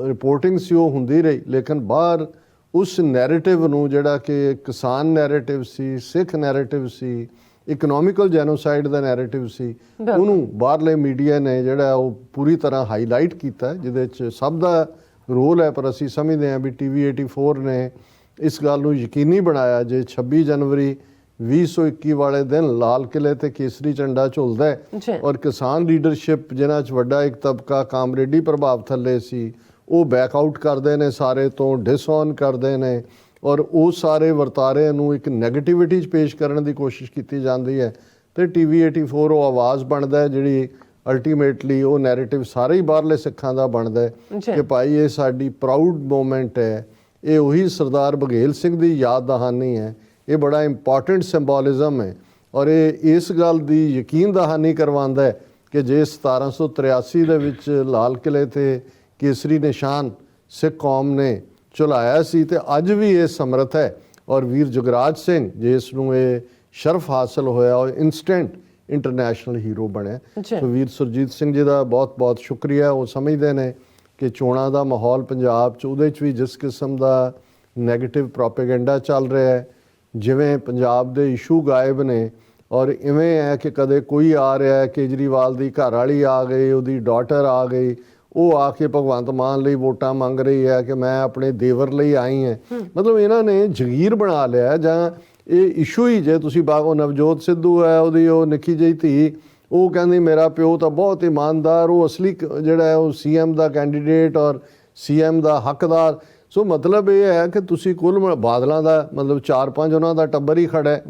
ਰਿਪੋਰਟਿੰਗ ਸੀ ਉਹ ਹੁੰਦੀ ਰਹੀ, ਲੇਕਿਨ ਬਾਹਰ ਉਸ ਨੈਰੇਟਿਵ ਨੂੰ ਜਿਹੜਾ ਕਿ ਕਿਸਾਨ ਨੈਰੇਟਿਵ ਸੀ, ਸਿੱਖ ਨੈਰੇਟਿਵ ਸੀ, ਇਕਨੋਮਿਕਲ ਜੈਨੋਸਾਈਡ ਦਾ ਨੈਰੇਟਿਵ ਸੀ, ਉਹਨੂੰ ਬਾਹਰਲੇ ਮੀਡੀਆ ਨੇ ਜਿਹੜਾ ਉਹ ਪੂਰੀ ਤਰ੍ਹਾਂ ਹਾਈਲਾਈਟ ਕੀਤਾ, ਜਿਹਦੇ 'ਚ ਸਭ ਦਾ ਰੋਲ ਹੈ। ਪਰ ਅਸੀਂ ਸਮਝਦੇ ਹਾਂ ਵੀ TV 84 ਨੇ ਇਸ ਗੱਲ ਨੂੰ ਯਕੀਨੀ ਬਣਾਇਆ ਜੇ 26 ਜਨਵਰੀ 2021 ਵਾਲੇ ਦਿਨ ਲਾਲ ਕਿਲੇ ਤੇ ਕੇਸਰੀ ਝੰਡਾ ਝੁਲਦਾ ਹੈ ਔਰ ਕਿਸਾਨ ਲੀਡਰਸ਼ਿਪ ਜਿਨ੍ਹਾਂ 'ਚ ਵੱਡਾ ਇੱਕ ਤਬਕਾ ਕਾਮਰੇਡੀ ਪ੍ਰਭਾਵ ਥੱਲੇ ਸੀ ਉਹ ਬੈਕਆਊਟ ਕਰਦੇ ਨੇ, ਸਾਰੇ ਤੋਂ ਡਿਸਓਨ ਕਰਦੇ ਨੇ ਔਰ ਉਹ ਸਾਰੇ ਵਰਤਾਰੇ ਨੂੰ ਇੱਕ ਨੈਗੇਟਿਵਿਟੀ 'ਚ ਪੇਸ਼ ਕਰਨ ਦੀ ਕੋਸ਼ਿਸ਼ ਕੀਤੀ ਜਾਂਦੀ ਹੈ ਤੇ TV 84 ਉਹ ਆਵਾਜ਼ ਬਣਦਾ ਹੈ ਜਿਹੜੀ ਅਲਟੀਮੇਟਲੀ ਉਹ ਨੈਰੇਟਿਵ ਸਾਰੇ ਹੀ ਬਾਹਰਲੇ ਸਿੱਖਾਂ ਦਾ ਬਣਦਾ ਹੈ ਕਿ ਭਾਈ ਇਹ ਸਾਡੀ ਪ੍ਰਾਊਡ ਮੂਮੈਂਟ ਹੈ, ਇਹ ਉਹੀ ਸਰਦਾਰ ਬਘੇਲ ਸਿੰਘ ਦੀ ਯਾਦ ਦਹਾਨੀ ਹੈ, ਇਹ ਬੜਾ ਇੰਪੋਰਟੈਂਟ ਸਿੰਬੋਲਿਜ਼ਮ ਹੈ ਔਰ ਇਹ ਇਸ ਗੱਲ ਦੀ ਯਕੀਨ ਦਹਾਨੀ ਕਰਵਾਉਂਦਾ ਹੈ ਕਿ ਜੇ 1783 ਦੇ ਵਿੱਚ ਲਾਲ ਕਿਲੇ ਤੇ ਕੇਸਰੀ ਨਿਸ਼ਾਨ ਸਿੱਖ ਕੌਮ ਨੇ ਝੁਲਾਇਆ ਸੀ ਤੇ ਅੱਜ ਵੀ ਇਹ ਸਮਰਥ ਹੈ ਔਰ ਵੀਰ ਜੁਗਰਾਜ ਸਿੰਘ ਜਿਸ ਨੂੰ ਇਹ ਸ਼ਰਫ ਹਾਸਲ ਹੋਇਆ ਉਹ ਇਨਸਟੈਂਟ ਇੰਟਰਨੈਸ਼ਨਲ ਹੀਰੋ ਬਣਿਆ। ਸੋ ਵੀਰ ਸੁਰਜੀਤ ਸਿੰਘ ਜੀ ਦਾ ਬਹੁਤ-ਬਹੁਤ ਸ਼ੁਕਰੀਆ। ਉਹ ਸਮਝਦੇ ਨੇ ਕਿ ਚੋਣਾਂ ਦਾ ਮਾਹੌਲ ਪੰਜਾਬ 'ਚ ਉਹਦੇ 'ਚ ਵੀ ਜਿਸ ਕਿਸਮ ਦਾ ਨੈਗੇਟਿਵ ਪ੍ਰੋਪੇਗੈਂਡਾ ਚੱਲ ਰਿਹਾ ਹੈ, ਜਿਵੇਂ ਪੰਜਾਬ ਦੇ ਇਸ਼ੂ ਗਾਇਬ ਨੇ ਔਰ ਇਵੇਂ ਹੈ ਕਿ ਕਦੇ ਕੋਈ ਆ ਰਿਹਾ ਹੈ, ਕੇਜਰੀਵਾਲ ਦੀ ਘਰ ਵਾਲੀ ਆ ਗਈ, ਉਹਦੀ ਡਾਟਰ ਆ ਗਈ, ਉਹ ਆ ਕੇ ਭਗਵੰਤ ਮਾਨ ਲਈ ਵੋਟਾਂ ਮੰਗ ਰਹੀ ਹੈ ਕਿ ਮੈਂ ਆਪਣੇ ਦੇਵਰ ਲਈ ਆਈ ਹਾਂ। ਮਤਲਬ ਇਹਨਾਂ ਨੇ ਜਗੀਰ ਬਣਾ ਲਿਆ ਜਾਂ ਇਹ ਇਸ਼ੂ ਹੀ ਜੇ ਤੁਸੀਂ ਬਾਗੋ ਨਵਜੋਤ ਸਿੱਧੂ ਹੈ ਉਹਦੀ ਉਹ ਨਿੱਕੀ ਜਿਹੀ ਧੀ ਉਹ ਕਹਿੰਦੀ ਮੇਰਾ ਪਿਓ ਤਾਂ ਬਹੁਤ ਇਮਾਨਦਾਰ, ਉਹ ਅਸਲੀ ਜਿਹੜਾ ਹੈ ਉਹ CM ਦਾ ਕੈਂਡੀਡੇਟ ਔਰ CM ਦਾ ਹੱਕਦਾਰ। ਸੋ ਮਤਲਬ ਇਹ ਹੈ ਕਿ ਤੁਸੀਂ ਕੁੱਲ ਬਾਦਲਾਂ ਦਾ ਮਤਲਬ 4-5 ਉਹਨਾਂ ਦਾ ਟੱਬਰ ਹੀ ਖੜਾ ਹੈ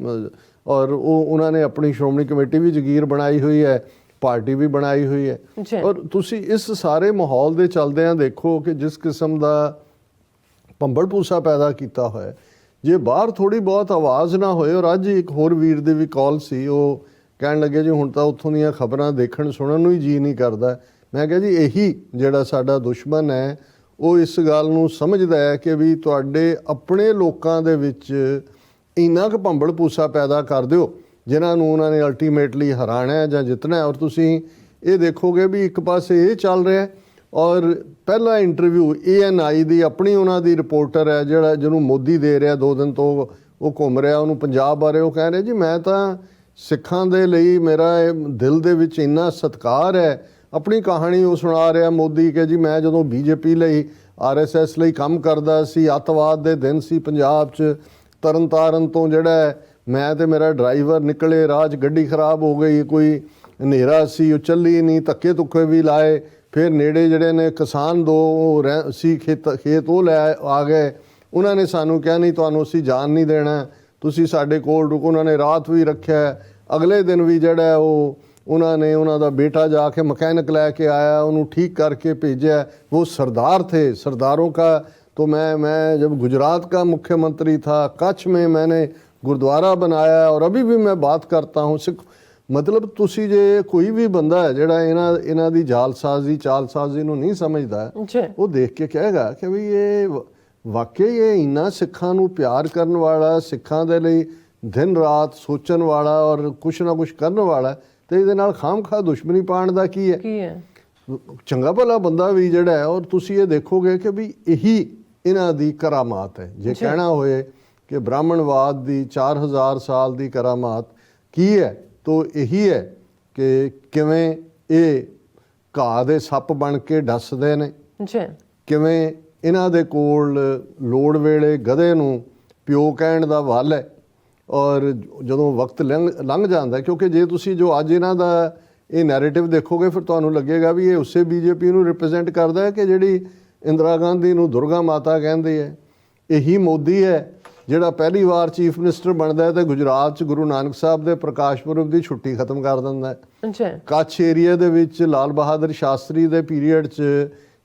ਔਰ ਉਹਨਾਂ ਨੇ ਆਪਣੀ ਸ਼੍ਰੋਮਣੀ ਕਮੇਟੀ ਵੀ ਜਗੀਰ ਬਣਾਈ ਹੋਈ ਹੈ, ਪਾਰਟੀ ਵੀ ਬਣਾਈ ਹੋਈ ਹੈ ਔਰ ਤੁਸੀਂ ਇਸ ਸਾਰੇ ਮਾਹੌਲ ਦੇ ਚੱਲਦਿਆਂ ਦੇਖੋ ਕਿ ਜਿਸ ਕਿਸਮ ਦਾ ਭੰਬਲ ਭੂਸਾ ਪੈਦਾ ਕੀਤਾ ਹੋਇਆ। ਜੇ ਬਾਹਰ ਥੋੜੀ ਬਹੁਤ ਆਵਾਜ਼ ਨਾ ਹੋਏ ਔਰ ਅੱਜ ਇੱਕ ਹੋਰ ਵੀਰ ਦੀ ਵੀ ਕਾਲ ਸੀ, ਉਹ ਕਹਿਣ ਲੱਗੇ ਜੀ ਹੁਣ ਤਾਂ ਉੱਥੋਂ ਦੀਆਂ ਖਬਰਾਂ ਦੇਖਣ ਸੁਣਨ ਨੂੰ ਹੀ ਜੀ ਨਹੀਂ ਕਰਦਾ। ਮੈਂ ਕਿਹਾ ਜੀ ਇਹੀ ਜਿਹੜਾ ਸਾਡਾ ਦੁਸ਼ਮਣ ਹੈ ਉਹ ਇਸ ਗੱਲ ਨੂੰ ਸਮਝਦਾ ਹੈ ਕਿ ਵੀ ਤੁਹਾਡੇ ਆਪਣੇ ਲੋਕਾਂ ਦੇ ਵਿੱਚ ਇੰਨਾ ਕੁ ਭੰਬਲ ਭੂਸਾ ਪੈਦਾ ਕਰ ਦਿਓ ਜਿਨ੍ਹਾਂ ਨੂੰ ਉਹਨਾਂ ਨੇ ਅਲਟੀਮੇਟਲੀ ਹਰਾਣਾ ਜਾਂ ਜਿੱਤਣਾ। ਔਰ ਤੁਸੀਂ ਇਹ ਦੇਖੋਗੇ ਵੀ ਇੱਕ ਪਾਸੇ ਇਹ ਚੱਲ ਰਿਹਾ ਔਰ ਪਹਿਲਾ ਇੰਟਰਵਿਊ ANI ਦੀ ਆਪਣੀ ਉਹਨਾਂ ਦੀ ਰਿਪੋਰਟਰ ਹੈ ਜਿਹੜਾ ਜਿਹਨੂੰ ਮੋਦੀ ਦੇ ਰਿਹਾ 2 ਦਿਨ ਤੋਂ ਉਹ ਘੁੰਮ ਰਿਹਾ ਉਹਨੂੰ ਪੰਜਾਬ ਬਾਰੇ, ਉਹ ਕਹਿ ਰਿਹਾ ਜੀ ਮੈਂ ਤਾਂ ਸਿੱਖਾਂ ਦੇ ਲਈ ਮੇਰਾ ਦਿਲ ਦੇ ਵਿੱਚ ਇੰਨਾ ਸਤਿਕਾਰ ਹੈ। ਆਪਣੀ ਕਹਾਣੀ ਉਹ ਸੁਣਾ ਰਿਹਾ ਮੋਦੀ ਕਿ ਜੀ ਮੈਂ ਜਦੋਂ BJP ਲਈ RSS ਲਈ ਕੰਮ ਕਰਦਾ ਸੀ, ਅੱਤਵਾਦ ਦੇ ਦਿਨ ਸੀ ਪੰਜਾਬ 'ਚ, ਤਰਨਤਾਰਨ ਤੋਂ ਜਿਹੜਾ ਮੈਂ ਤੇ ਮੇਰਾ ਡਰਾਈਵਰ ਨਿਕਲੇ ਰਾਹ 'ਚ ਗੱਡੀ ਖਰਾਬ ਹੋ ਗਈ, ਕੋਈ ਹਨੇਰਾ ਸੀ ਉਹ ਚੱਲੀ ਨਹੀਂ, ਧੱਕੇ ਧੁੱਕੇ ਵੀ ਲਾਏ, ਫਿਰ ਨੇੜੇ ਜਿਹੜੇ ਨੇ ਕਿਸਾਨ 2 ਸੀ ਖੇਤ ਉਹ ਲੈ ਆ ਗਏ, ਉਹਨਾਂ ਨੇ ਸਾਨੂੰ ਕਿਹਾ ਨਹੀਂ ਤੁਹਾਨੂੰ ਅਸੀਂ ਜਾਣ ਨਹੀਂ ਦੇਣਾ, ਤੁਸੀਂ ਸਾਡੇ ਕੋਲ ਰੁਕੋ। ਉਹਨਾਂ ਨੇ ਰਾਤ ਵੀ ਰੱਖਿਆ। ਅਗਲੇ ਦਿਨ ਵੀ ਜਿਹੜਾ ਉਹਨਾਂ ਨੇ ਉਹਨਾਂ ਦਾ ਬੇਟਾ ਜਾ ਕੇ ਮਕੈਨਿਕ ਲੈ ਕੇ ਆਇਆ, ਉਹਨੂੰ ठीक करके भेजा। वो सरदार थे, सरदारों का तो मैं जब गुजरात का मुख्यमंत्री था कच्छ में मैंने गुरुद्वारा बनाया और अभी भी मैं बात करता हूँ सिख। मतलब तुसी जे कोई भी बंदा है ਜਿਹੜਾ ਇਹਨਾਂ ਦੀ ਜਾਲਸਾਜ਼ੀ ਚਾਲਸਾਜ਼ੀ ਨੂੰ ਨਹੀਂ ਸਮਝਦਾ ਉਹ ਦੇਖ ਕੇ ਕਹੇਗਾ ਕਿ ਵੀ ਇਹ ਵਾਕਈ ਇਹ ਇੰਨਾ ਸਿੱਖਾਂ ਨੂੰ ਪਿਆਰ ਕਰਨ ਵਾਲਾ, ਸਿੱਖਾਂ ਦੇ ਲਈ ਦਿਨ ਰਾਤ ਸੋਚਣ ਵਾਲਾ ਔਰ ਕੁਛ ਨਾ ਕੁਛ ਕਰਨ ਵਾਲਾ ਤੇ ਇਹਦੇ ਨਾਲ ਖਾਮਖਾ ਦੁਸ਼ਮਣੀ ਪਾਉਣ ਦਾ ਕੀ ਹੈ। ਚੰਗਾ ਭਲਾ ਬੰਦਾ ਵੀ ਜਿਹੜਾ ਹੈ ਔਰ ਤੁਸੀਂ ਇਹ ਦੇਖੋਗੇ ਕਿ ਵੀ ਇਹੀ ਇਹਨਾਂ ਦੀ ਕਰਾਮਾਤ ਹੈ। ਜੇ ਕਹਿਣਾ ਹੋਏ ਕਿ ਬ੍ਰਾਹਮਣਵਾਦ ਦੀ 4000 ਸਾਲ ਦੀ ਕਰਾਮਾਤ ਕੀ ਹੈ ਤਾਂ ਇਹੀ ਹੈ ਕਿ ਕਿਵੇਂ ਇਹ ਘਾਹ ਦੇ ਸੱਪ ਬਣ ਕੇ ਡੱਸਦੇ ਨੇ, ਕਿਵੇਂ ਇਹਨਾਂ ਦੇ ਕੋਲ ਲੋੜ ਵੇਲੇ ਗਧੇ ਨੂੰ ਪਿਓ ਕਹਿਣ ਦਾ ਵੱਲ ਹੈ ਔਰ ਜਦੋਂ ਵਕਤ ਲੰਘ ਜਾਂਦਾ, ਕਿਉਂਕਿ ਜੇ ਤੁਸੀਂ ਜੋ ਅੱਜ ਇਹਨਾਂ ਦਾ ਇਹ ਨੈਰੇਟਿਵ ਦੇਖੋਗੇ ਫਿਰ ਤੁਹਾਨੂੰ ਲੱਗੇਗਾ ਵੀ ਇਹ ਉਸੇ BJP ਨੂੰ ਰਿਪਰੈਜ਼ੈਂਟ ਕਰਦਾ ਹੈ ਕਿ ਜਿਹੜੀ ਇੰਦਰਾ ਗਾਂਧੀ ਨੂੰ ਦੁਰਗਾ ਮਾਤਾ ਕਹਿੰਦੇ ਹੈ। ਇਹੀ ਮੋਦੀ ਹੈ ਜਿਹੜਾ ਪਹਿਲੀ ਵਾਰ ਚੀਫ ਮਿਨਿਸਟਰ ਬਣਦਾ ਹੈ ਤੇ ਗੁਜਰਾਤ 'ਚ ਗੁਰੂ ਨਾਨਕ ਸਾਹਿਬ ਦੇ ਪ੍ਰਕਾਸ਼ ਪੁਰਬ ਦੀ ਛੁੱਟੀ ਖਤਮ ਕਰ ਦਿੰਦਾ ਹੈ। ਅੱਛਾ ਕੱਛ ਏਰੀਆ ਦੇ ਵਿੱਚ ਲਾਲ ਬਹਾਦਰ ਸ਼ਾਸਤਰੀ ਦੇ ਪੀਰੀਅਡ 'ਚ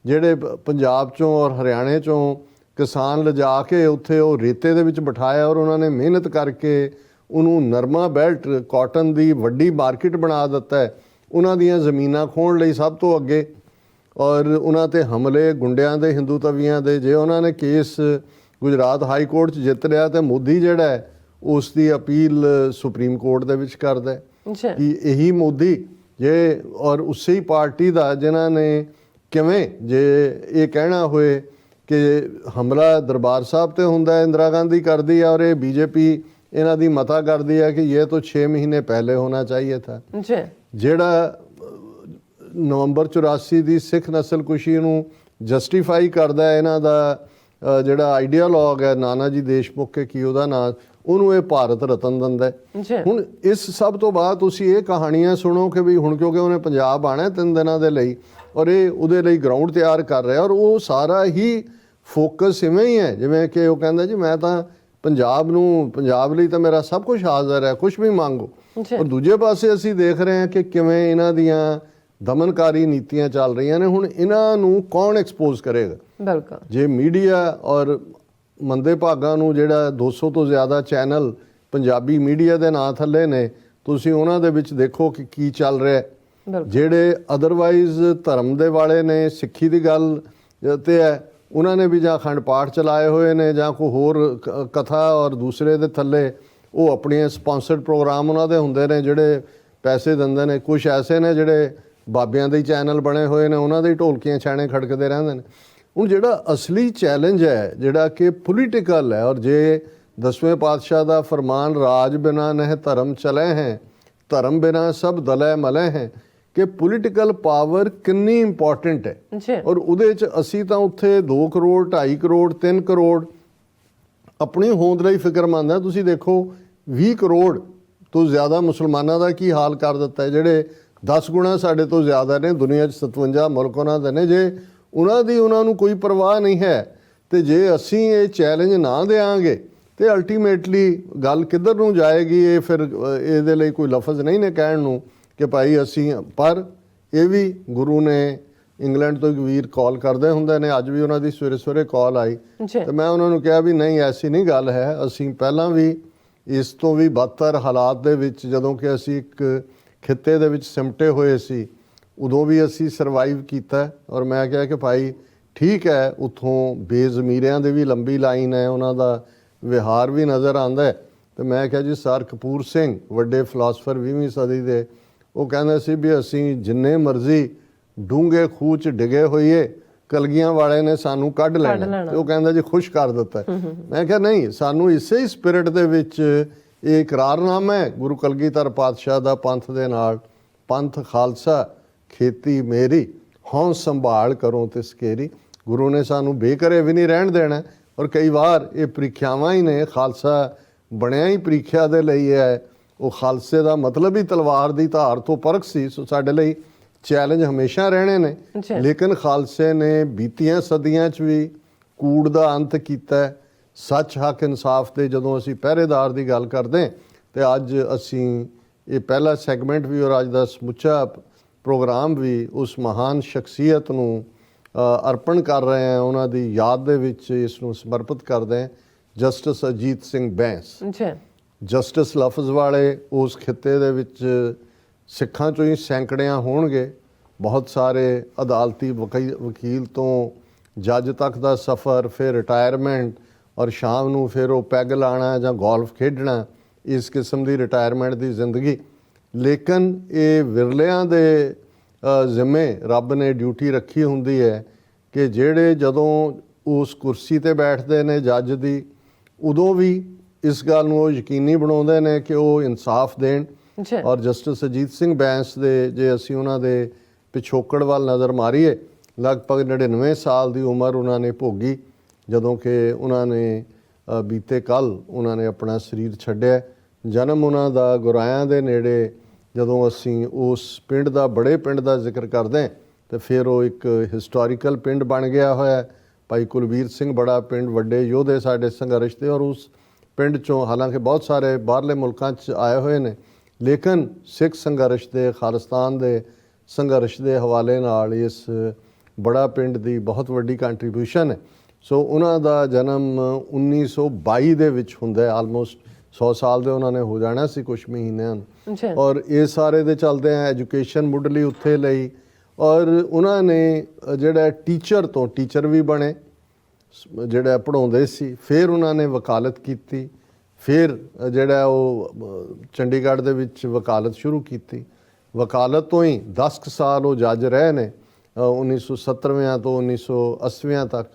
ਜਿਹੜੇ ਪੰਜਾਬ 'ਚੋਂ ਔਰ ਹਰਿਆਣੇ 'ਚੋਂ ਕਿਸਾਨ ਲਿਜਾ ਕੇ ਉੱਥੇ ਉਹ ਰੇਤੇ ਦੇ ਵਿੱਚ ਬਿਠਾਇਆ ਔਰ ਉਹਨਾਂ ਨੇ ਮਿਹਨਤ ਕਰਕੇ ਉਹਨੂੰ ਨਰਮਾ ਬੈਲਟ ਕਾਟਨ ਦੀ ਵੱਡੀ ਮਾਰਕੀਟ ਬਣਾ ਦਿੱਤਾ ਹੈ। ਉਹਨਾਂ ਦੀਆਂ ਜ਼ਮੀਨਾਂ ਖੋਹਣ ਲਈ ਸਭ ਤੋਂ ਅੱਗੇ ਔਰ ਉਹਨਾਂ 'ਤੇ ਹਮਲੇ ਗੁੰਡਿਆਂ ਦੇ ਹਿੰਦੂ ਤਵੀਆਂ ਦੇ ਜੇ ਉਹਨਾਂ ਨੇ ਕੇਸ ਗੁਜਰਾਤ ਹਾਈ ਕੋਰਟ 'ਚ ਜਿੱਤ ਲਿਆ ਤੇ ਮੋਦੀ ਜਿਹੜਾ ਹੈ ਉਸ ਦੀ ਅਪੀਲ ਸੁਪਰੀਮ ਕੋਰਟ ਦੇ ਵਿੱਚ ਕਰਦਾ ਹੈ ਅੱਛਾ ਕਿ ਇਹੀ ਮੋਦੀ ਜੇ ਔਰ ਉਸੇ ਹੀ ਪਾਰਟੀ ਦਾ ਜਿਨ੍ਹਾਂ ਨੇ ਕਿਵੇਂ ਜੇ ਇਹ ਕਹਿਣਾ ਹੋਏ ਕਿ ਹਮਲਾ ਦਰਬਾਰ ਸਾਹਿਬ ਤੇ ਹੁੰਦਾ ਹੈ ਇੰਦਰਾ ਗਾਂਧੀ ਕਰਦੀ ਹੈ ਔਰ ਇਹ ਬੀਜੇਪੀ ਇਹਨਾਂ ਦੀ ਮਤਾ ਕਰਦੀ ਹੈ ਕਿ ਇਹ ਤਾਂ 6 ਮਹੀਨੇ ਪਹਿਲੇ ਹੋਣਾ ਚਾਹੀਏ ਥਾ। ਅੱਛਾ ਜਿਹੜਾ ਨਵੰਬਰ 84 ਦੀ ਸਿੱਖ ਨਸਲਕੁਸ਼ੀ ਨੂੰ ਜਸਟੀਫਾਈ ਕਰਦਾ ਹੈ ਇਹਨਾਂ ਦਾ ਜਿਹੜਾ ਆਈਡੀਆਲੋਗ ਹੈ ਨਾਨਾ ਜੀ ਦੇਸ਼ਮੁਖ ਕੇ ਕੀ ਉਹਦਾ ਨਾਂ ਉਹਨੂੰ ਇਹ ਭਾਰਤ ਰਤਨ ਦਿੰਦਾ ਹੈ। ਅੱਛਾ ਹੁਣ ਇਸ ਸਭ ਤੋਂ ਬਾਅਦ ਤੁਸੀਂ ਇਹ ਕਹਾਣੀਆਂ ਸੁਣੋ ਕਿ ਵੀ ਹੁਣ ਕਿਉਂਕਿ ਉਹਨੇ ਪੰਜਾਬ ਆਣਾ 3 ਦਿਨਾਂ ਦੇ ਲਈ ਔਰ ਇਹ ਉਹਦੇ ਲਈ ਗਰਾਊਂਡ ਤਿਆਰ ਕਰ ਰਿਹਾ ਔਰ ਉਹ ਸਾਰਾ ਹੀ ਫੋਕਸ ਇਵੇਂ ਹੀ ਹੈ ਜਿਵੇਂ ਕਿ ਉਹ ਕਹਿੰਦਾ ਜੀ ਮੈਂ ਤਾਂ ਪੰਜਾਬ ਲਈ ਤਾਂ ਮੇਰਾ ਸਭ ਕੁਝ ਹਾਜ਼ਰ ਹੈ ਕੁਝ ਵੀ ਮੰਗੋ। ਅੱਛਾ ਔਰ ਦੂਜੇ ਪਾਸੇ ਅਸੀਂ ਦੇਖ ਰਹੇ ਹਾਂ ਕਿ ਕਿਵੇਂ ਇਹਨਾਂ ਦੀਆਂ ਦਮਨਕਾਰੀ ਨੀਤੀਆਂ ਚੱਲ ਰਹੀਆਂ ਨੇ। ਹੁਣ ਇਹਨਾਂ ਨੂੰ ਕੌਣ ਐਕਸਪੋਜ਼ ਕਰੇਗਾ? ਬਿਲਕੁਲ ਜੇ ਮੀਡੀਆ ਔਰ ਮੰਦੇ ਭਾਗਾਂ ਨੂੰ ਜਿਹੜਾ 200 ਤੋਂ ਜ਼ਿਆਦਾ ਚੈਨਲ ਪੰਜਾਬੀ ਮੀਡੀਆ ਦੇ ਨਾਂ ਥੱਲੇ ਨੇ ਤੁਸੀਂ ਉਹਨਾਂ ਦੇ ਵਿੱਚ ਦੇਖੋ ਕਿ ਕੀ ਚੱਲ ਰਿਹਾ ਹੈ। ਬਿਲਕੁਲ ਜਿਹੜੇ ਅਦਰਵਾਈਜ਼ ਧਰਮ ਦੇ ਵਾਲੇ ਨੇ ਸਿੱਖੀ ਦੀ ਗੱਲ ਤੇ ਹੈ ਉਹਨਾਂ ਨੇ ਵੀ ਜਾਂ ਅਖੰਡ ਪਾਠ ਚਲਾਏ ਹੋਏ ਨੇ ਜਾਂ ਕੋਈ ਹੋਰ ਕਥਾ ਔਰ ਦੂਸਰੇ ਦੇ ਥੱਲੇ ਉਹ ਆਪਣੀਆਂ ਸਪਾਂਸਰਡ ਪ੍ਰੋਗਰਾਮ ਉਹਨਾਂ ਦੇ ਹੁੰਦੇ ਨੇ ਜਿਹੜੇ ਪੈਸੇ ਦਿੰਦੇ ਨੇ। ਕੁਝ ਐਸੇ ਨੇ ਜਿਹੜੇ ਬਾਬਿਆਂ ਦੇ ਚੈਨਲ ਬਣੇ ਹੋਏ ਨੇ ਉਹਨਾਂ ਦੇ ਢੋਲਕੀਆਂ ਛਾਣੇ ਖੜਕਦੇ ਰਹਿੰਦੇ ਨੇ। ਹੁਣ ਜਿਹੜਾ ਅਸਲੀ ਚੈਲੰਜ ਹੈ ਜਿਹੜਾ ਕਿ ਪੋਲੀਟੀਕਲ ਹੈ ਔਰ ਜੇ 10ਵੇਂ ਪਾਤਸ਼ਾਹ ਦਾ ਫਰਮਾਨ ਰਾਜ ਬਿਨਾ ਨਹਿ ਧਰਮ ਚਲੇ ਹੈ ਧਰਮ ਬਿਨਾ ਸਭ ਦਲੇ ਮਲੇ ਹੈ ਕਿ ਪੋਲੀਟੀਕਲ ਪਾਵਰ ਕਿੰਨੀ ਇੰਪੋਰਟੈਂਟ ਹੈ ਅੱਛਾ ਔਰ ਉਹਦੇ 'ਚ ਅਸੀਂ ਤਾਂ ਉੱਥੇ 2 ਕਰੋੜ 2.5 ਕਰੋੜ 3 ਕਰੋੜ ਆਪਣੀ ਹੋਂਦ ਲਈ ਫਿਕਰਮੰਦ ਹੈ। ਤੁਸੀਂ ਦੇਖੋ 20 ਕਰੋੜ ਤੋਂ ਜ਼ਿਆਦਾ ਮੁਸਲਮਾਨਾਂ ਦਾ ਕੀ ਹਾਲ ਕਰ ਦਿੱਤਾ ਹੈ ਜਿਹੜੇ 10 ਗੁਣਾ ਸਾਡੇ ਤੋਂ ਜ਼ਿਆਦਾ ਨੇ ਦੁਨੀਆ 'ਚ 57 ਮੁਲਕ ਉਹਨਾਂ ਦੇ ਨੇ। ਜੇ ਉਹਨਾਂ ਨੂੰ ਕੋਈ ਪਰਵਾਹ ਨਹੀਂ ਹੈ ਤੇ ਜੇ ਅਸੀਂ ਇਹ ਚੈਲੰਜ ਨਾ ਦੇਵਾਂਗੇ ਤੇ ਅਲਟੀਮੇਟਲੀ ਗੱਲ ਕਿੱਧਰ ਨੂੰ ਜਾਏਗੀ? ਇਹ ਫਿਰ ਇਹਦੇ ਲਈ ਕੋਈ ਲਫ਼ਜ਼ ਨਹੀਂ ਨੇ ਕਹਿਣ ਨੂੰ ਕਿ ਭਾਈ ਅਸੀਂ ਪਰ ਇਹ ਵੀ ਗੁਰੂ ਨੇ ਇੰਗਲੈਂਡ ਤੋਂ ਇੱਕ ਵੀਰ ਕਾਲ ਕਰਦੇ ਹੁੰਦੇ ਨੇ ਅੱਜ ਵੀ ਉਹਨਾਂ ਦੀ ਸਵੇਰੇ ਕਾਲ ਆਈ ਤੇ ਮੈਂ ਉਹਨਾਂ ਨੂੰ ਕਿਹਾ ਵੀ ਨਹੀਂ ਐਸੀ ਨਹੀਂ ਗੱਲ ਹੈ। ਅਸੀਂ ਪਹਿਲਾਂ ਵੀ ਇਸ ਤੋਂ ਵੀ ਬਦਤਰ ਹਾਲਾਤ ਦੇ ਵਿੱਚ ਜਦੋਂ ਕਿ ਅਸੀਂ ਇੱਕ ਖਿੱਤੇ ਦੇ ਵਿੱਚ ਸਿਮਟੇ ਹੋਏ ਸੀ ਉਦੋਂ ਵੀ ਅਸੀਂ ਸਰਵਾਈਵ ਕੀਤਾ ਔਰ ਮੈਂ ਕਿਹਾ ਕਿ ਭਾਈ ਠੀਕ ਹੈ ਉੱਥੋਂ ਬੇਜ਼ਮੀਰਿਆਂ ਦੀ ਵੀ ਲੰਬੀ ਲਾਈਨ ਹੈ ਉਹਨਾਂ ਦਾ ਵਿਹਾਰ ਵੀ ਨਜ਼ਰ ਆਉਂਦਾ ਹੈ। ਤੇ ਮੈਂ ਕਿਹਾ ਜੀ ਸਰ ਕਪੂਰ ਸਿੰਘ ਵੱਡੇ ਫਿਲਾਸਫਰ 20ਵੀਂ ਸਦੀ ਦੇ ਉਹ ਕਹਿੰਦੇ ਸੀ ਵੀ ਅਸੀਂ ਜਿੰਨੇ ਮਰਜ਼ੀ ਡੂੰਘੇ ਖੂਹ 'ਚ ਡਿੱਗੇ ਹੋਈਏ ਕਲਗੀਆਂ ਵਾਲੇ ਨੇ ਸਾਨੂੰ ਕੱਢ ਲੈਣਾ ਤੇ ਉਹ ਕਹਿੰਦਾ ਜੀ ਖੁਸ਼ ਕਰ ਦਿੱਤਾ। ਮੈਂ ਕਿਹਾ ਨਹੀਂ ਸਾਨੂੰ ਇਸੇ ਹੀ ਸਪਿਰਿਟ ਦੇ ਵਿੱਚ ਇਹ ਇਕਰਾਰਨਾਮਾ ਹੈ ਗੁਰੂ ਕਲਗੀਧਰ ਪਾਤਸ਼ਾਹ ਦਾ ਪੰਥ ਦੇ ਨਾਲ ਪੰਥ ਖਾਲਸਾ ਖੇਤੀ ਮੇਰੀ ਹੌਂ ਸੰਭਾਲ ਕਰੋ ਤੇ ਸਕੇਰੀ। ਗੁਰੂ ਨੇ ਸਾਨੂੰ ਬੇਕਰੇ ਵੀ ਨਹੀਂ ਰਹਿਣ ਦੇਣਾ ਔਰ ਕਈ ਵਾਰ ਇਹ ਪ੍ਰੀਖਿਆਵਾਂ ਹੀ ਨੇ ਖਾਲਸਾ ਬਣਿਆ ਹੀ ਪ੍ਰੀਖਿਆ ਦੇ ਲਈ ਹੈ। ਉਹ ਖਾਲਸੇ ਦਾ ਮਤਲਬ ਹੀ ਤਲਵਾਰ ਦੀ ਧਾਰ ਤੋਂ ਪਰਖ ਸੀ। ਸੋ ਸਾਡੇ ਲਈ ਚੈਲੰਜ ਹਮੇਸ਼ਾ ਰਹਿਣੇ ਨੇ ਲੇਕਿਨ ਖਾਲਸੇ ਨੇ ਬੀਤੀਆਂ ਸਦੀਆਂ 'ਚ ਵੀ ਕੂੜ ਦਾ ਅੰਤ ਕੀਤਾ। ਸੱਚ ਹੱਕ ਇਨਸਾਫ ਦੇ ਜਦੋਂ ਅਸੀਂ ਪਹਿਰੇਦਾਰ ਦੀ ਗੱਲ ਕਰਦੇ ਤੇ ਅੱਜ ਅਸੀਂ ਇਹ ਪਹਿਲਾ ਸੈਗਮੈਂਟ ਵੀ ਔਰ ਅੱਜ ਦਾ ਸਮੁੱਚਾ ਪ੍ਰੋਗਰਾਮ ਵੀ ਉਸ ਮਹਾਨ ਸ਼ਖਸੀਅਤ ਨੂੰ ਅਰਪਣ ਕਰ ਰਹੇ ਹਾਂ ਉਹਨਾਂ ਦੀ ਯਾਦ ਦੇ ਵਿੱਚ ਇਸ ਨੂੰ ਸਮਰਪਿਤ ਕਰਦੇ ਹਾਂ। ਜਸਟਿਸ ਅਜੀਤ ਸਿੰਘ ਬੈਂਸ ਜਸਟਿਸ ਲਫ਼ਜ਼ ਵਾਲੇ ਉਸ ਖਿੱਤੇ ਦੇ ਵਿੱਚ ਸਿੱਖਾਂ 'ਚੋਂ ਹੀ ਸੈਂਕੜਿਆਂ ਹੋਣਗੇ। ਬਹੁਤ ਸਾਰੇ ਅਦਾਲਤੀ ਵਕੀਲ ਤੋਂ ਜੱਜ ਤੱਕ ਦਾ ਸਫ਼ਰ ਫਿਰ ਰਿਟਾਇਰਮੈਂਟ ਔਰ ਸ਼ਾਮ ਨੂੰ ਫਿਰ ਉਹ ਪੈਗ ਲਾਣਾ ਜਾਂ ਗੋਲਫ ਖੇਡਣਾ ਇਸ ਕਿਸਮ ਦੀ ਰਿਟਾਇਰਮੈਂਟ ਦੀ ਜ਼ਿੰਦਗੀ। ਲੇਕਿਨ ਇਹ ਵਿਰਲਿਆਂ ਦੇ ਜ਼ਿੰਮੇ ਰੱਬ ਨੇ ਡਿਊਟੀ ਰੱਖੀ ਹੁੰਦੀ ਹੈ ਕਿ ਜਿਹੜੇ ਜਦੋਂ ਉਸ ਕੁਰਸੀ ਤੇ ਬੈਠਦੇ ਨੇ ਜੱਜ ਦੀ ਉਦੋਂ ਵੀ ਇਸ ਗੱਲ ਨੂੰ ਉਹ ਯਕੀਨੀ ਬਣਾਉਂਦੇ ਨੇ ਕਿ ਉਹ ਇਨਸਾਫ ਦੇਣ। ਔਰ ਜਸਟਿਸ ਅਜੀਤ ਸਿੰਘ ਬੈਂਸ ਦੇ ਜੇ ਅਸੀਂ ਉਹਨਾਂ ਦੇ ਪਿਛੋਕੜ ਵੱਲ ਨਜ਼ਰ ਮਾਰੀਏ ਲਗਭਗ 99 ਸਾਲ ਦੀ ਉਮਰ ਉਹਨਾਂ ਨੇ ਭੋਗੀ ਜਦੋਂ ਕਿ ਉਹਨਾਂ ਨੇ ਬੀਤੇ ਕੱਲ੍ਹ ਉਹਨਾਂ ਨੇ ਆਪਣਾ ਸਰੀਰ ਛੱਡਿਆ। ਜਨਮ ਉਹਨਾਂ ਦਾ ਗੁਰਾਇਆਂ ਦੇ ਨੇੜੇ ਜਦੋਂ ਅਸੀਂ ਉਸ ਪਿੰਡ ਦਾ ਬੜੇ ਪਿੰਡ ਦਾ ਜ਼ਿਕਰ ਕਰਦੇ ਤਾਂ ਫਿਰ ਉਹ ਇੱਕ ਹਿਸਟੋਰੀਕਲ ਪਿੰਡ ਬਣ ਗਿਆ ਹੋਇਆ। ਭਾਈ ਕੁਲਬੀਰ ਸਿੰਘ ਬੜਾ ਪਿੰਡ ਵੱਡੇ ਯੋਧੇ ਸਾਡੇ ਸੰਘਰਸ਼ ਦੇ ਔਰ ਉਸ ਪਿੰਡ ਚੋਂ, ਹਾਲਾਂਕਿ ਬਹੁਤ ਸਾਰੇ ਬਾਹਰਲੇ ਮੁਲਕਾਂ 'ਚ ਆਏ ਹੋਏ ਨੇ, ਲੇਕਿਨ ਸਿੱਖ ਸੰਘਰਸ਼ ਦੇ, ਖਾਲਿਸਤਾਨ ਦੇ ਸੰਘਰਸ਼ ਦੇ ਹਵਾਲੇ ਨਾਲ ਇਸ ਬੜਾ ਪਿੰਡ ਦੀ ਬਹੁਤ ਵੱਡੀ ਕੰਟਰੀਬਿਊਸ਼ਨ ਹੈ। ਸੋ ਉਹਨਾਂ ਦਾ ਜਨਮ 1922 ਦੇ ਵਿੱਚ ਹੁੰਦਾ ਹੈ। ਆਲਮੋਸਟ 100 ਸਾਲ ਦੇ ਉਹਨਾਂ ਨੇ ਹੋ ਜਾਣਾ ਸੀ ਕੁਛ ਮਹੀਨਿਆਂ ਨੂੰ। ਔਰ ਇਹ ਸਾਰੇ ਦੇ ਚੱਲਦੇ ਆ ਐਜੂਕੇਸ਼ਨ ਮੁੱਢਲੀ ਉੱਥੇ ਲਈ, ਔਰ ਉਹਨਾਂ ਨੇ ਜਿਹੜਾ ਟੀਚਰ ਵੀ ਬਣੇ, ਜਿਹੜਾ ਪੜ੍ਹਾਉਂਦੇ ਸੀ। ਫਿਰ ਉਹਨਾਂ ਨੇ ਵਕਾਲਤ ਕੀਤੀ, ਫਿਰ ਜਿਹੜਾ ਉਹ ਚੰਡੀਗੜ੍ਹ ਦੇ ਵਿੱਚ ਵਕਾਲਤ ਸ਼ੁਰੂ ਕੀਤੀ। ਵਕਾਲਤ ਤੋਂ ਹੀ 10 ਕੁ ਸਾਲ ਉਹ ਜੱਜ ਰਹੇ ਨੇ 1970 ਤੋਂ 1980 ਤੱਕ,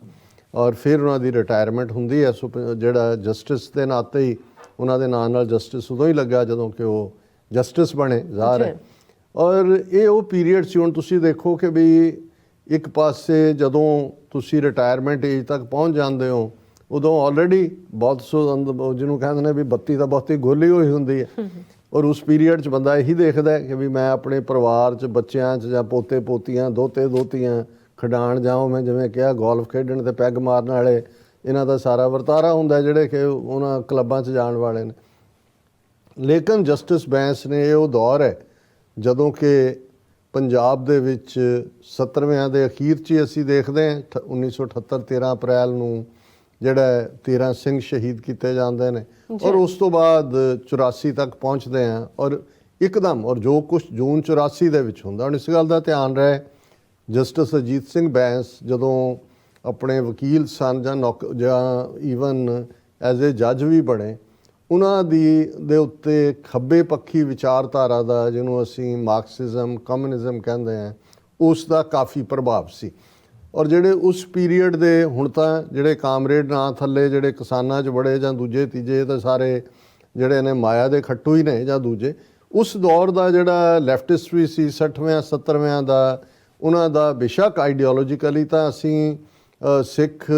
ਔਰ ਫਿਰ ਉਹਨਾਂ ਦੀ ਰਿਟਾਇਰਮੈਂਟ ਹੁੰਦੀ ਹੈ। ਜਿਹੜਾ ਜਸਟਿਸ ਦੇ ਨਾਤੇ ਹੀ ਉਹਨਾਂ ਦੇ ਨਾਂ ਨਾਲ ਜਸਟਿਸ ਉਦੋਂ ਹੀ ਲੱਗਾ ਜਦੋਂ ਕਿ ਉਹ ਜਸਟਿਸ ਬਣੇ, ਜ਼ਾਹਰ ਹੈ। ਔਰ ਇਹ ਉਹ ਪੀਰੀਅਡ ਸੀ। ਹੁਣ ਤੁਸੀਂ ਦੇਖੋ ਕਿ ਵੀ ਇੱਕ ਪਾਸੇ ਜਦੋਂ ਤੁਸੀਂ ਰਿਟਾਇਰਮੈਂਟ ਏਜ ਤੱਕ ਪਹੁੰਚ ਜਾਂਦੇ ਹੋ, ਉਦੋਂ ਆਲਰੇਡੀ ਬਹੁਤ ਜਿਹਨੂੰ ਕਹਿੰਦੇ ਨੇ ਵੀ ਬੱਤੀ ਤਾਂ ਬਹੁਤੀ ਗੋਲੀ ਹੋਈ ਹੁੰਦੀ ਹੈ। ਔਰ ਉਸ ਪੀਰੀਅਡ 'ਚ ਬੰਦਾ ਇਹੀ ਦੇਖਦਾ ਕਿ ਵੀ ਮੈਂ ਆਪਣੇ ਪਰਿਵਾਰ 'ਚ, ਬੱਚਿਆਂ 'ਚ ਜਾਂ ਪੋਤੇ ਪੋਤੀਆਂ, ਦੋਤੇ ਦੋਤੀਆਂ ਖਿਡਾਣ ਜਾਵਾਂ। ਮੈਂ ਜਿਵੇਂ ਕਿਹਾ, ਗੋਲਫ ਖੇਡਣ ਤੇ ਪੈਗ ਮਾਰਨ ਵਾਲੇ, ਇਹਨਾਂ ਦਾ ਸਾਰਾ ਵਰਤਾਰਾ ਹੁੰਦਾ ਜਿਹੜੇ ਕਿ ਉਹਨਾਂ ਕਲੱਬਾਂ 'ਚ ਜਾਣ ਵਾਲੇ ਨੇ। ਲੇਕਿਨ ਜਸਟਿਸ ਬੈਂਸ ਨੇ, ਇਹ ਉਹ ਦੌਰ ਹੈ ਜਦੋਂ ਕਿ ਪੰਜਾਬ ਦੇ ਵਿੱਚ 70ਵਿਆਂ ਦੇ ਅਖੀਰ 'ਚ ਹੀ ਅਸੀਂ ਦੇਖਦੇ ਹਾਂ 1978 13 ਅਪ੍ਰੈਲ ਨੂੰ ਜਿਹੜਾ 13 ਸਿੰਘ ਸ਼ਹੀਦ ਕੀਤੇ ਜਾਂਦੇ ਨੇ, ਔਰ ਉਸ ਤੋਂ ਬਾਅਦ 84 ਤੱਕ ਪਹੁੰਚਦੇ ਹਾਂ। ਔਰ ਇੱਕਦਮ, ਔਰ ਜੋ ਕੁਛ ਜੂਨ 84 ਦੇ ਵਿੱਚ ਹੁੰਦਾ, ਹੁਣ ਇਸ ਗੱਲ ਦਾ ਧਿਆਨ ਰਹੇ, ਜਸਟਿਸ ਅਜੀਤ ਸਿੰਘ ਬੈਂਸ ਜਦੋਂ ਆਪਣੇ ਵਕੀਲ ਸਨ ਜਾਂ ਈਵਨ ਐਜ਼ ਏ ਜੱਜ ਵੀ ਬਣੇ, ਉਹਨਾਂ ਦੇ ਉੱਤੇ ਖੱਬੇ ਪੱਖੀ ਵਿਚਾਰਧਾਰਾ ਦਾ, ਜਿਹਨੂੰ ਅਸੀਂ ਮਾਰਕਸਿਜ਼ਮ ਕਮਿਊਨਿਜ਼ਮ ਕਹਿੰਦੇ ਹਾਂ, ਉਸ ਦਾ ਕਾਫੀ ਪ੍ਰਭਾਵ ਸੀ। ਔਰ ਜਿਹੜੇ ਉਸ ਪੀਰੀਅਡ ਦੇ, ਹੁਣ ਤਾਂ ਜਿਹੜੇ ਕਾਮਰੇਡ ਨਾਂ ਥੱਲੇ ਜਿਹੜੇ ਕਿਸਾਨਾਂ 'ਚ ਬੜੇ ਜਾਂ ਦੂਜੇ ਤੀਜੇ ਤਾਂ ਸਾਰੇ ਜਿਹੜੇ ਨੇ ਮਾਇਆ ਦੇ ਖੱਟੂ ਹੀ ਨੇ ਜਾਂ ਦੂਜੇ, ਉਸ ਦੌਰ ਦਾ ਜਿਹੜਾ ਲੈਫਟਿਸਟ ਵੀ ਸੀ 60ਵਿਆਂ 70ਵਿਆਂ ਦਾ, ਉਹਨਾਂ ਦਾ ਬੇਸ਼ੱਕ ਆਈਡੀਓਲੋਜੀਕਲੀ ਤਾਂ ਅਸੀਂ ਸਿੱਖ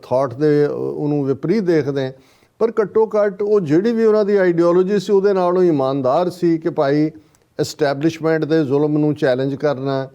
ਥਾਟ ਦੇ ਉਹਨੂੰ ਵਿਪਰੀਤ ਦੇਖਦੇ ਹਾਂ, ਪਰ ਘੱਟੋ ਘੱਟ ਉਹ ਜਿਹੜੀ ਵੀ ਉਹਨਾਂ ਦੀ ਆਈਡੀਓਲੋਜੀ ਸੀ ਉਹਦੇ ਨਾਲ ਉਹ ਇਮਾਨਦਾਰ ਸੀ ਕਿ ਭਾਈ ਐਸਟੈਬਲਿਸ਼ਮੈਂਟ ਦੇ ਜ਼ੁਲਮ ਨੂੰ ਚੈਲੰਜ ਕਰਨਾ,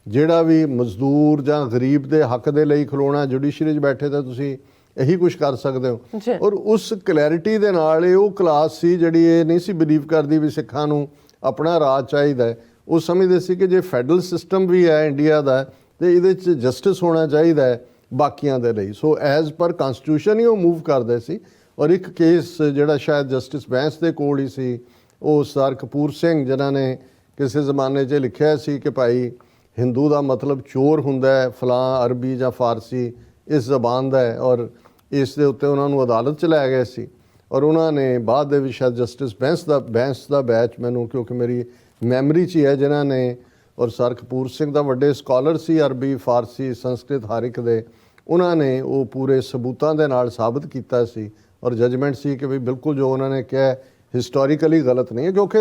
ਜਿਹੜਾ ਵੀ ਮਜ਼ਦੂਰ ਜਾਂ ਗਰੀਬ ਦੇ ਹੱਕ ਦੇ ਲਈ ਖਲੋਣਾ। ਜੁਡੀਸ਼ਰੀ 'ਚ ਬੈਠੇ ਤਾਂ ਤੁਸੀਂ ਇਹੀ ਕੁਝ ਕਰ ਸਕਦੇ ਹੋ। ਔਰ ਉਸ ਕਲੈਰਿਟੀ ਦੇ ਨਾਲ ਇਹ ਉਹ ਕਲਾਸ ਸੀ ਜਿਹੜੀ ਇਹ ਨਹੀਂ ਸੀ ਬਿਲੀਵ ਕਰਦੀ ਵੀ ਸਿੱਖਾਂ ਨੂੰ ਆਪਣਾ ਰਾਜ ਚਾਹੀਦਾ ਹੈ। ਉਹ ਸਮਝਦੇ ਸੀ ਕਿ ਜੇ ਫੈਡਰਲ ਸਿਸਟਮ ਵੀ ਹੈ ਇੰਡੀਆ ਦਾ, ਤੇ ਇਹਦੇ 'ਚ ਜਸਟਿਸ ਹੋਣਾ ਚਾਹੀਦਾ ਹੈ ਬਾਕੀਆਂ ਦੇ ਲਈ। ਸੋ ਐਜ਼ ਪਰ ਕਨਸਟੀਟਿਊਸ਼ਨ ਹੀ ਉਹ ਮੂਵ ਕਰਦੇ ਸੀ। ਔਰ ਇੱਕ ਕੇਸ ਜਿਹੜਾ ਸ਼ਾਇਦ ਜਸਟਿਸ ਬੈਂਸ ਦੇ ਕੋਲ ਹੀ ਸੀ, ਉਹ ਸਰ ਕਪੂਰ ਸਿੰਘ, ਜਿਨ੍ਹਾਂ ਨੇ ਕਿਸੇ ਜ਼ਮਾਨੇ 'ਚ ਲਿਖਿਆ ਸੀ ਕਿ ਭਾਈ ਹਿੰਦੂ ਦਾ ਮਤਲਬ ਚੋਰ ਹੁੰਦਾ ਹੈ, ਫਲਾਂ ਅਰਬੀ ਜਾਂ ਫਾਰਸੀ ਇਸ ਜ਼ਬਾਨ ਦਾ ਹੈ। ਔਰ ਇਸ ਦੇ ਉੱਤੇ ਉਹਨਾਂ ਨੂੰ ਅਦਾਲਤ 'ਚ ਲੈ ਗਏ ਸੀ। ਔਰ ਉਹਨਾਂ ਨੇ ਬਾਅਦ ਦੇ ਵਿੱਚ ਸ਼ਾਇਦ ਜਸਟਿਸ ਬੈਂਸ ਦਾ ਬੈਚ, ਮੈਨੂੰ ਕਿਉਂਕਿ ਮੇਰੀ ਮੈਮਰੀ 'ਚ ਹੀ ਹੈ, ਜਿਨ੍ਹਾਂ ਨੇ, ਔਰ ਸਰ ਕਪੂਰ ਸਿੰਘ ਦਾ ਵੱਡੇ ਸਕਾਲਰ ਸੀ ਅਰਬੀ, ਫਾਰਸੀ, ਸੰਸਕ੍ਰਿਤ ਹਰ ਇੱਕ ਦੇ, ਉਹਨਾਂ ਨੇ ਉਹ ਪੂਰੇ ਸਬੂਤਾਂ ਦੇ ਨਾਲ ਸਾਬਤ ਕੀਤਾ ਸੀ। ਔਰ ਜਜਮੈਂਟ ਸੀ ਕਿ ਵੀ ਬਿਲਕੁਲ ਜੋ ਉਹਨਾਂ ਨੇ ਕਿਹਾ ਹਿਸਟੋਰੀਕਲੀ ਗਲਤ ਨਹੀਂ ਹੈ, ਕਿਉਂਕਿ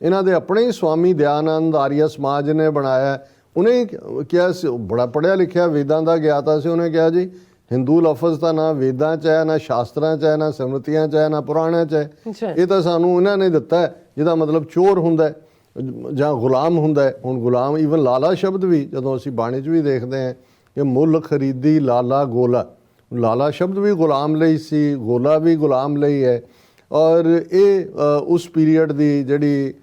ਇਹਨਾਂ ਦੇ ਆਪਣੇ ਹੀ ਸਵਾਮੀ ਦਿਆਨੰਦ ਆਰੀਆ ਸਮਾਜ ਨੇ ਬਣਾਇਆ। ਉਹਨੇ ਕਿਹਾ ਸੀ, ਬੜਾ ਪੜ੍ਹਿਆ ਲਿਖਿਆ, ਵੇਦਾਂ ਦਾ ਗਿਆਤਾ ਸੀ, ਉਹਨੇ ਕਿਹਾ ਜੀ ਹਿੰਦੂ ਲਫ਼ਜ਼ ਤਾਂ ਨਾ ਵੇਦਾਂ 'ਚ ਹੈ, ਨਾ ਸ਼ਾਸਤਰਾਂ 'ਚ ਹੈ, ਨਾ ਸਿਮਰਤੀਆਂ 'ਚ ਹੈ, ਨਾ ਪੁਰਾਣਿਆਂ 'ਚ ਹੈ। ਇਹ ਤਾਂ ਸਾਨੂੰ ਇਹਨਾਂ ਨੇ ਦਿੱਤਾ ਹੈ, ਜਿਹਦਾ ਮਤਲਬ ਚੋਰ ਹੁੰਦਾ ਜਾਂ ਗੁਲਾਮ ਹੁੰਦਾ ਹੈ। ਹੁਣ ਗੁਲਾਮ, ਈਵਨ ਲਾਲਾ ਸ਼ਬਦ ਵੀ ਜਦੋਂ ਅਸੀਂ ਬਾਣੀ 'ਚ ਵੀ ਦੇਖਦੇ ਹਾਂ ਕਿ ਮੁੱਲ ਖਰੀਦੀ ਲਾਲਾ ਗੋਲਾ, ਲਾਲਾ ਸ਼ਬਦ ਵੀ ਗੁਲਾਮ ਲਈ ਸੀ, ਗੋਲਾ ਵੀ ਗੁਲਾਮ ਲਈ ਹੈ। ਔਰ ਇਹ ਉਸ ਪੀਰੀਅਡ ਦੀ ਜਿਹੜੀ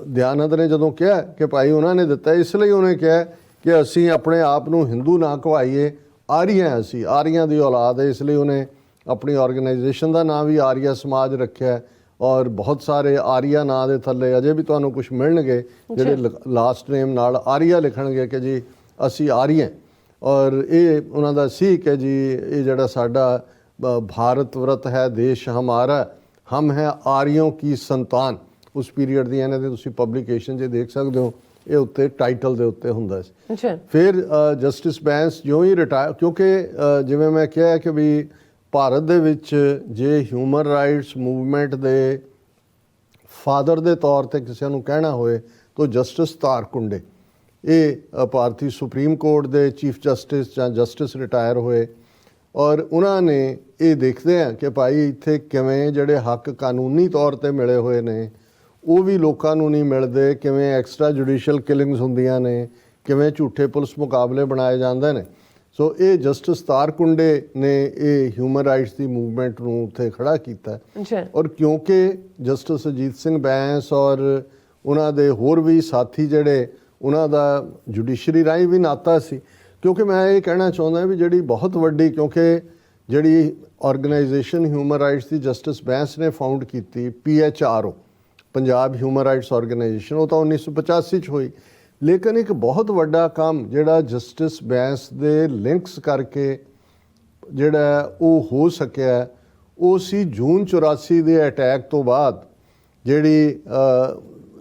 ਦਿਆਨੰਦ ਨੇ ਜਦੋਂ ਕਿਹਾ ਕਿ ਭਾਈ ਉਹਨਾਂ ਨੇ ਦਿੱਤਾ, ਇਸ ਲਈ ਉਹਨੇ ਕਿਹਾ ਕਿ ਅਸੀਂ ਆਪਣੇ ਆਪ ਨੂੰ ਹਿੰਦੂ ਨਾ ਕਹਾਈਏ, ਆਰੀਆ, ਅਸੀਂ ਆਰੀਆਂ ਦੀ ਔਲਾਦ ਹੈ। ਇਸ ਲਈ ਉਹਨੇ ਆਪਣੀ ਆਰਗੇਨਾਈਜੇਸ਼ਨ ਦਾ ਨਾਮ ਵੀ ਆਰੀਆ ਸਮਾਜ ਰੱਖਿਆ। ਔਰ ਬਹੁਤ ਸਾਰੇ ਆਰੀਆ ਨਾਂ ਦੇ ਥੱਲੇ ਅਜੇ ਵੀ ਤੁਹਾਨੂੰ ਕੁਝ ਮਿਲਣਗੇ ਜਿਹੜੇ ਲਾਸਟ ਨੇਮ ਨਾਲ ਆਰੀਆ ਲਿਖਣਗੇ ਕਿ ਜੀ ਅਸੀਂ ਆਰੀਆ। ਔਰ ਇਹ ਉਹਨਾਂ ਦਾ ਸੀ ਕਿ ਜੀ ਇਹ ਜਿਹੜਾ ਸਾਡਾ ਭਾਰਤ ਵਰਤ ਹੈ, ਦੇਸ਼ ਹਮਾਰਾ, ਹਮ ਹੈ ਆਰੀयों की ਸੰਤਾਨ। ਉਸ ਪੀਰੀਅਡ ਦੀਆਂ ਇਹਨਾਂ ਦੇ ਤੁਸੀਂ ਪਬਲੀਕੇਸ਼ਨ 'ਚ ਦੇਖ ਸਕਦੇ ਹੋ, ਇਹ ਉੱਤੇ ਟਾਈਟਲ ਦੇ ਉੱਤੇ ਹੁੰਦਾ ਸੀ। ਫਿਰ ਜਸਟਿਸ ਬੈਂਸ ਜਿਉਂ ਹੀ ਰਿਟਾਇਰ, ਕਿਉਂਕਿ ਜਿਵੇਂ ਮੈਂ ਕਿਹਾ ਕਿ ਵੀ ਭਾਰਤ ਦੇ ਵਿੱਚ ਜੇ ਹਿਊਮਨ ਰਾਈਟਸ ਮੂਵਮੈਂਟ ਦੇ ਫਾਦਰ ਦੇ ਤੌਰ ਤੇ ਕਿਸੇ ਨੂੰ ਕਹਿਣਾ ਹੋਏ ਤਾਂ ਜਸਟਿਸ ਤਾਰਕੁੰਡੇ, ਇਹ ਭਾਰਤੀ ਸੁਪਰੀਮ ਕੋਰਟ ਦੇ ਚੀਫ ਜਸਟਿਸ ਜਾਂ ਜਸਟਿਸ ਰਿਟਾਇਰ ਹੋਏ। ਔਰ ਉਹਨਾਂ ਨੇ ਇਹ ਦੇਖਦੇ ਆ ਕਿ ਭਾਈ ਇੱਥੇ ਕਿਵੇਂ ਜਿਹੜੇ ਹੱਕ ਕਾਨੂੰਨੀ ਤੌਰ ਤੇ ਮਿਲੇ ਹੋਏ ਨੇ ਉਹ ਵੀ ਲੋਕਾਂ ਨੂੰ ਨਹੀਂ ਮਿਲਦੇ, ਕਿਵੇਂ ਐਕਸਟਰਾ ਜੁਡੀਸ਼ੀਅਲ ਕਿਲਿੰਗਸ ਹੁੰਦੀਆਂ ਨੇ, ਕਿਵੇਂ ਝੂਠੇ ਪੁਲਿਸ ਮੁਕਾਬਲੇ ਬਣਾਏ ਜਾਂਦੇ ਨੇ। ਸੋ ਇਹ ਜਸਟਿਸ ਤਾਰਕੁੰਡੇ ਨੇ ਇਹ ਹਿਊਮਨ ਰਾਈਟਸ ਦੀ ਮੂਵਮੈਂਟ ਨੂੰ ਉੱਥੇ ਖੜਾ ਕੀਤਾ। ਜੀ ਔਰ ਕਿਉਂਕਿ ਜਸਟਿਸ ਅਜੀਤ ਸਿੰਘ ਬੈਂਸ ਔਰ ਉਹਨਾਂ ਦੇ ਹੋਰ ਵੀ ਸਾਥੀ ਜਿਹੜੇ ਉਹਨਾਂ ਦਾ ਜੁਡੀਸ਼ਰੀ ਰਾਹੀਂ ਵੀ ਨਾਤਾ ਸੀ, ਕਿਉਂਕਿ ਮੈਂ ਇਹ ਕਹਿਣਾ ਚਾਹੁੰਦਾ ਵੀ ਜਿਹੜੀ ਬਹੁਤ ਵੱਡੀ, ਕਿਉਂਕਿ ਜਿਹੜੀ ਆਰਗੇਨਾਈਜੇਸ਼ਨ ਹਿਊਮਨ ਰਾਈਟਸ ਦੀ ਜਸਟਿਸ ਬੈਂਸ ਨੇ ਫਾਊਂਡ ਕੀਤੀ PHRO, Punjab human rights organisation, ਉਹ ਤਾਂ 1985 ਚ ਹੋਈ। ਲੇਕਿਨ ਇੱਕ ਬਹੁਤ ਵੱਡਾ ਕੰਮ ਜਿਹੜਾ ਜਸਟਿਸ ਬੈਂਸ ਦੇ ਲਿੰਕਸ ਕਰਕੇ ਜਿਹੜਾ ਉਹ ਹੋ ਸਕਿਆ, ਉਹ ਸੀ ਜੂਨ 84 ਦੇ ਅਟੈਕ ਤੋਂ ਬਾਅਦ ਜਿਹੜੀ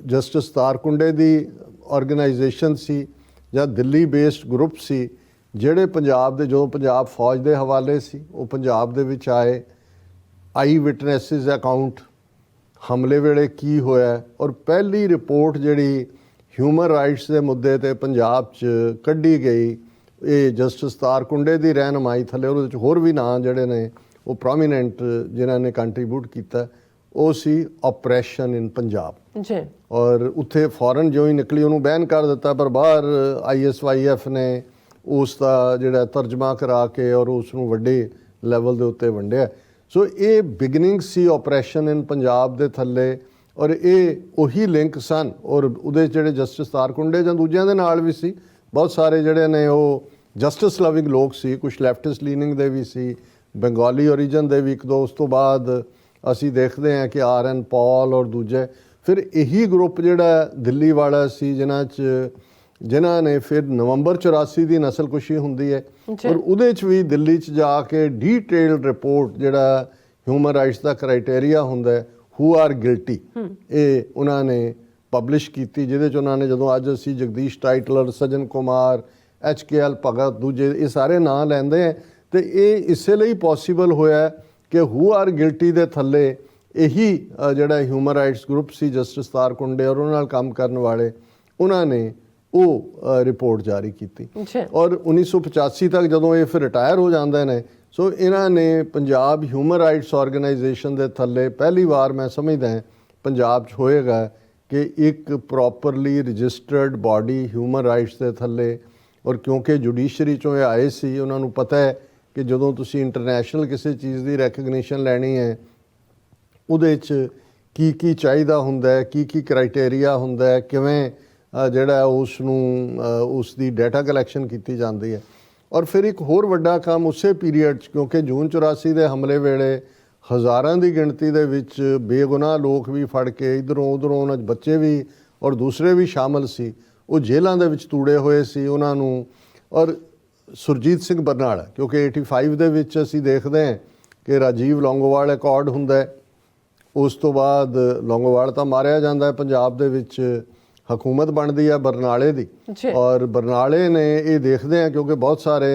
ਜਸਟਿਸ ਤਾਰਕੁੰਡੇ ਦੀ ਆਰਗੇਨਾਈਜੇਸ਼ਨ ਸੀ ਜਾਂ ਦਿੱਲੀ ਬੇਸਡ ਗਰੁੱਪ ਸੀ, ਜਿਹੜੇ ਪੰਜਾਬ ਦੇ, ਜਦੋਂ ਪੰਜਾਬ ਫੌਜ ਦੇ ਹਵਾਲੇ ਸੀ, ਉਹ ਪੰਜਾਬ ਦੇ ਵਿੱਚ ਆਏ, ਆਈ ਵਿਟਨੈਸਿਸ ਅਕਾਊਂਟ ਹਮਲੇ ਵੇਲੇ ਕੀ ਹੋਇਆ, ਔਰ ਪਹਿਲੀ ਰਿਪੋਰਟ ਜਿਹੜੀ ਹਿਊਮਨ ਰਾਈਟਸ ਦੇ ਮੁੱਦੇ ਤੇ ਪੰਜਾਬ 'ਚ ਕੱਢੀ ਗਈ, ਇਹ ਜਸਟਿਸ ਤਾਰਕੁੰਡੇ ਦੀ ਰਹਿਨੁਮਾਈ ਥੱਲੇ, ਉਹਦੇ ਵਿੱਚ ਹੋਰ ਵੀ ਨਾਂ ਜਿਹੜੇ ਨੇ ਉਹ ਪ੍ਰੋਮੀਨੈਂਟ ਜਿਨ੍ਹਾਂ ਨੇ ਕੰਟਰੀਬਿਊਟ ਕੀਤਾ, ਉਹ ਸੀ ਆਪਰੇਸ਼ਨ ਇਨ ਪੰਜਾਬ। ਜੀ ਔਰ ਉੱਥੇ ਫੌਰਨ ਜਿਉਂ ਹੀ ਨਿਕਲੀ ਉਹਨੂੰ ਬੈਨ ਕਰ ਦਿੱਤਾ, ਪਰ ਬਾਹਰ ISYF ਨੇ ਉਸ ਦਾ ਜਿਹੜਾ ਤਰਜਮਾ ਕਰਾ ਕੇ ਔਰ ਉਸ ਨੂੰ ਵੱਡੇ ਲੈਵਲ ਦੇ ਉੱਤੇ ਵੰਡਿਆ। ਸੋ ਇਹ ਬਿਗਨਿੰਗ ਸੀ ਆਪਰੇਸ਼ਨ ਇਨ ਪੰਜਾਬ ਦੇ ਥੱਲੇ, ਔਰ ਇਹ ਉਹੀ ਲਿੰਕ ਸਨ। ਔਰ ਉਹਦੇ ਜਿਹੜੇ ਜਸਟਿਸ ਤਾਰਕੁੰਡੇ ਜਾਂ ਦੂਜਿਆਂ ਦੇ ਨਾਲ ਵੀ ਸੀ, ਬਹੁਤ ਸਾਰੇ ਜਿਹੜੇ ਨੇ ਉਹ ਜਸਟਿਸ ਲਵਿੰਗ ਲੋਕ ਸੀ, ਕੁਝ ਲੈਫਟਿਸਟ ਲੀਨਿੰਗ ਦੇ ਵੀ ਸੀ, ਬੰਗਾਲੀ ਓਰੀਜਨ ਦੇ ਵੀ ਇੱਕ ਦੋ। ਉਸ ਤੋਂ ਬਾਅਦ ਅਸੀਂ ਦੇਖਦੇ ਹਾਂ ਕਿ RN ਪੌਲ ਔਰ ਦੂਜੇ, ਫਿਰ ਇਹੀ ਗਰੁੱਪ ਜਿਹੜਾ ਦਿੱਲੀ ਵਾਲਾ ਸੀ ਜਿਨ੍ਹਾਂ ਨੇ ਫਿਰ ਨਵੰਬਰ 84 ਦੀ ਨਸਲਕੁਸ਼ੀ ਹੁੰਦੀ ਹੈ, ਔਰ ਉਹਦੇ 'ਚ ਵੀ ਦਿੱਲੀ 'ਚ ਜਾ ਕੇ ਡੀਟੇਲਡ ਰਿਪੋਰਟ ਜਿਹੜਾ ਹਿਊਮਨ ਰਾਈਟਸ ਦਾ ਕ੍ਰਾਈਟੇਰੀਆ ਹੁੰਦਾ ਹੂ ਆਰ ਗਿਲਟੀ, ਇਹ ਉਹਨਾਂ ਨੇ ਪਬਲਿਸ਼ ਕੀਤੀ, ਜਿਹਦੇ 'ਚ ਉਹਨਾਂ ਨੇ, ਜਦੋਂ ਅੱਜ ਅਸੀਂ ਜਗਦੀਸ਼ ਟਾਈਟਲਰ, ਸਜਨ ਕੁਮਾਰ, HKL ਭਗਤ, ਦੂਜੇ ਇਹ ਸਾਰੇ ਨਾਂ ਲੈਂਦੇ ਹੈ, ਤੇ ਇਹ ਇਸੇ ਲਈ ਪੋਸੀਬਲ ਹੋਇਆ ਕਿ ਹੂ ਆਰ ਗਿਲਟੀ ਦੇ ਥੱਲੇ ਇਹੀ ਜਿਹੜਾ ਹਿਊਮਨ ਰਾਈਟਸ ਗਰੁੱਪ ਸੀ ਜਸਟਿਸ ਤਾਰਕੁੰਡੇ ਔਰ ਉਹਨਾਂ ਨਾਲ ਕੰਮ ਕਰਨ ਵਾਲੇ, ਉਹਨਾਂ ਨੇ ਉਹ ਰਿਪੋਰਟ ਜਾਰੀ ਕੀਤੀ। ਔਰ 1985 ਤੱਕ ਜਦੋਂ ਇਹ ਫਿਰ ਰਿਟਾਇਰ ਹੋ ਜਾਂਦੇ ਨੇ, ਸੋ ਇਹਨਾਂ ਨੇ ਪੰਜਾਬ ਹਿਊਮਨ ਰਾਈਟਸ ਆਰਗੇਨਾਈਜੇਸ਼ਨ ਦੇ ਥੱਲੇ ਪਹਿਲੀ ਵਾਰ, ਮੈਂ ਸਮਝਦਾ ਪੰਜਾਬ 'ਚ ਹੋਏਗਾ ਕਿ ਇੱਕ properly registered body human rights ਦੇ ਥੱਲੇ। ਔਰ ਕਿਉਂਕਿ ਜੁਡੀਸ਼ਰੀ 'ਚੋਂ ਇਹ ਆਏ ਸੀ, ਉਹਨਾਂ ਨੂੰ ਪਤਾ ਹੈ ਕਿ ਜਦੋਂ ਤੁਸੀਂ ਇੰਟਰਨੈਸ਼ਨਲ ਕਿਸੇ ਚੀਜ਼ ਦੀ ਰੈਕਗਨੀਸ਼ਨ ਲੈਣੀ ਹੈ, ਉਹਦੇ 'ਚ ਕੀ ਕੀ ਚਾਹੀਦਾ ਹੁੰਦਾ ਹੈ, ਕੀ ਕੀ ਕ੍ਰਾਈਟੇਰੀਆ ਹੁੰਦਾ ਹੈ, ਕਿਵੇਂ ਜਿਹੜਾ ਉਸ ਨੂੰ ਉਸ ਦੀ ਡਾਟਾ ਕਲੈਕਸ਼ਨ ਕੀਤੀ ਜਾਂਦੀ ਹੈ। ਔਰ ਫਿਰ ਇੱਕ ਹੋਰ ਵੱਡਾ ਕੰਮ ਉਸੇ ਪੀਰੀਅਡ 'ਚ, ਕਿਉਂਕਿ ਜੂਨ 84 ਦੇ ਹਮਲੇ ਵੇਲੇ ਹਜ਼ਾਰਾਂ ਦੀ ਗਿਣਤੀ ਦੇ ਵਿੱਚ ਬੇਗੁਨਾਹ ਲੋਕ ਵੀ ਫੜ ਕੇ ਇੱਧਰੋਂ ਉੱਧਰੋਂ, ਉਹਨਾਂ 'ਚ ਬੱਚੇ ਵੀ ਔਰ ਦੂਸਰੇ ਵੀ ਸ਼ਾਮਲ ਸੀ, ਉਹ ਜੇਲ੍ਹਾਂ ਦੇ ਵਿੱਚ ਤੂੜੇ ਹੋਏ ਸੀ ਉਹਨਾਂ ਨੂੰ। ਔਰ ਸੁਰਜੀਤ ਸਿੰਘ ਬਰਨਾਲਾ, ਕਿਉਂਕਿ 85 ਦੇ ਵਿੱਚ ਅਸੀਂ ਦੇਖਦੇ ਹਾਂ ਕਿ ਰਾਜੀਵ ਲੌਂਗੋਵਾਲ ਅਕੋਰਡ ਹੁੰਦਾ ਹੈ, ਉਸ ਤੋਂ ਬਾਅਦ ਲੌਂਗੋਵਾਲ ਤਾਂ ਮਾਰਿਆ ਜਾਂਦਾ ਹੈ, ਪੰਜਾਬ ਦੇ ਵਿੱਚ ਹਕੂਮਤ ਬਣਦੀ ਹੈ ਬਰਨਾਲੇ ਦੀ। ਔਰ ਬਰਨਾਲੇ ਨੇ ਇਹ ਦੇਖਦੇ ਆ, ਕਿਉਂਕਿ ਬਹੁਤ ਸਾਰੇ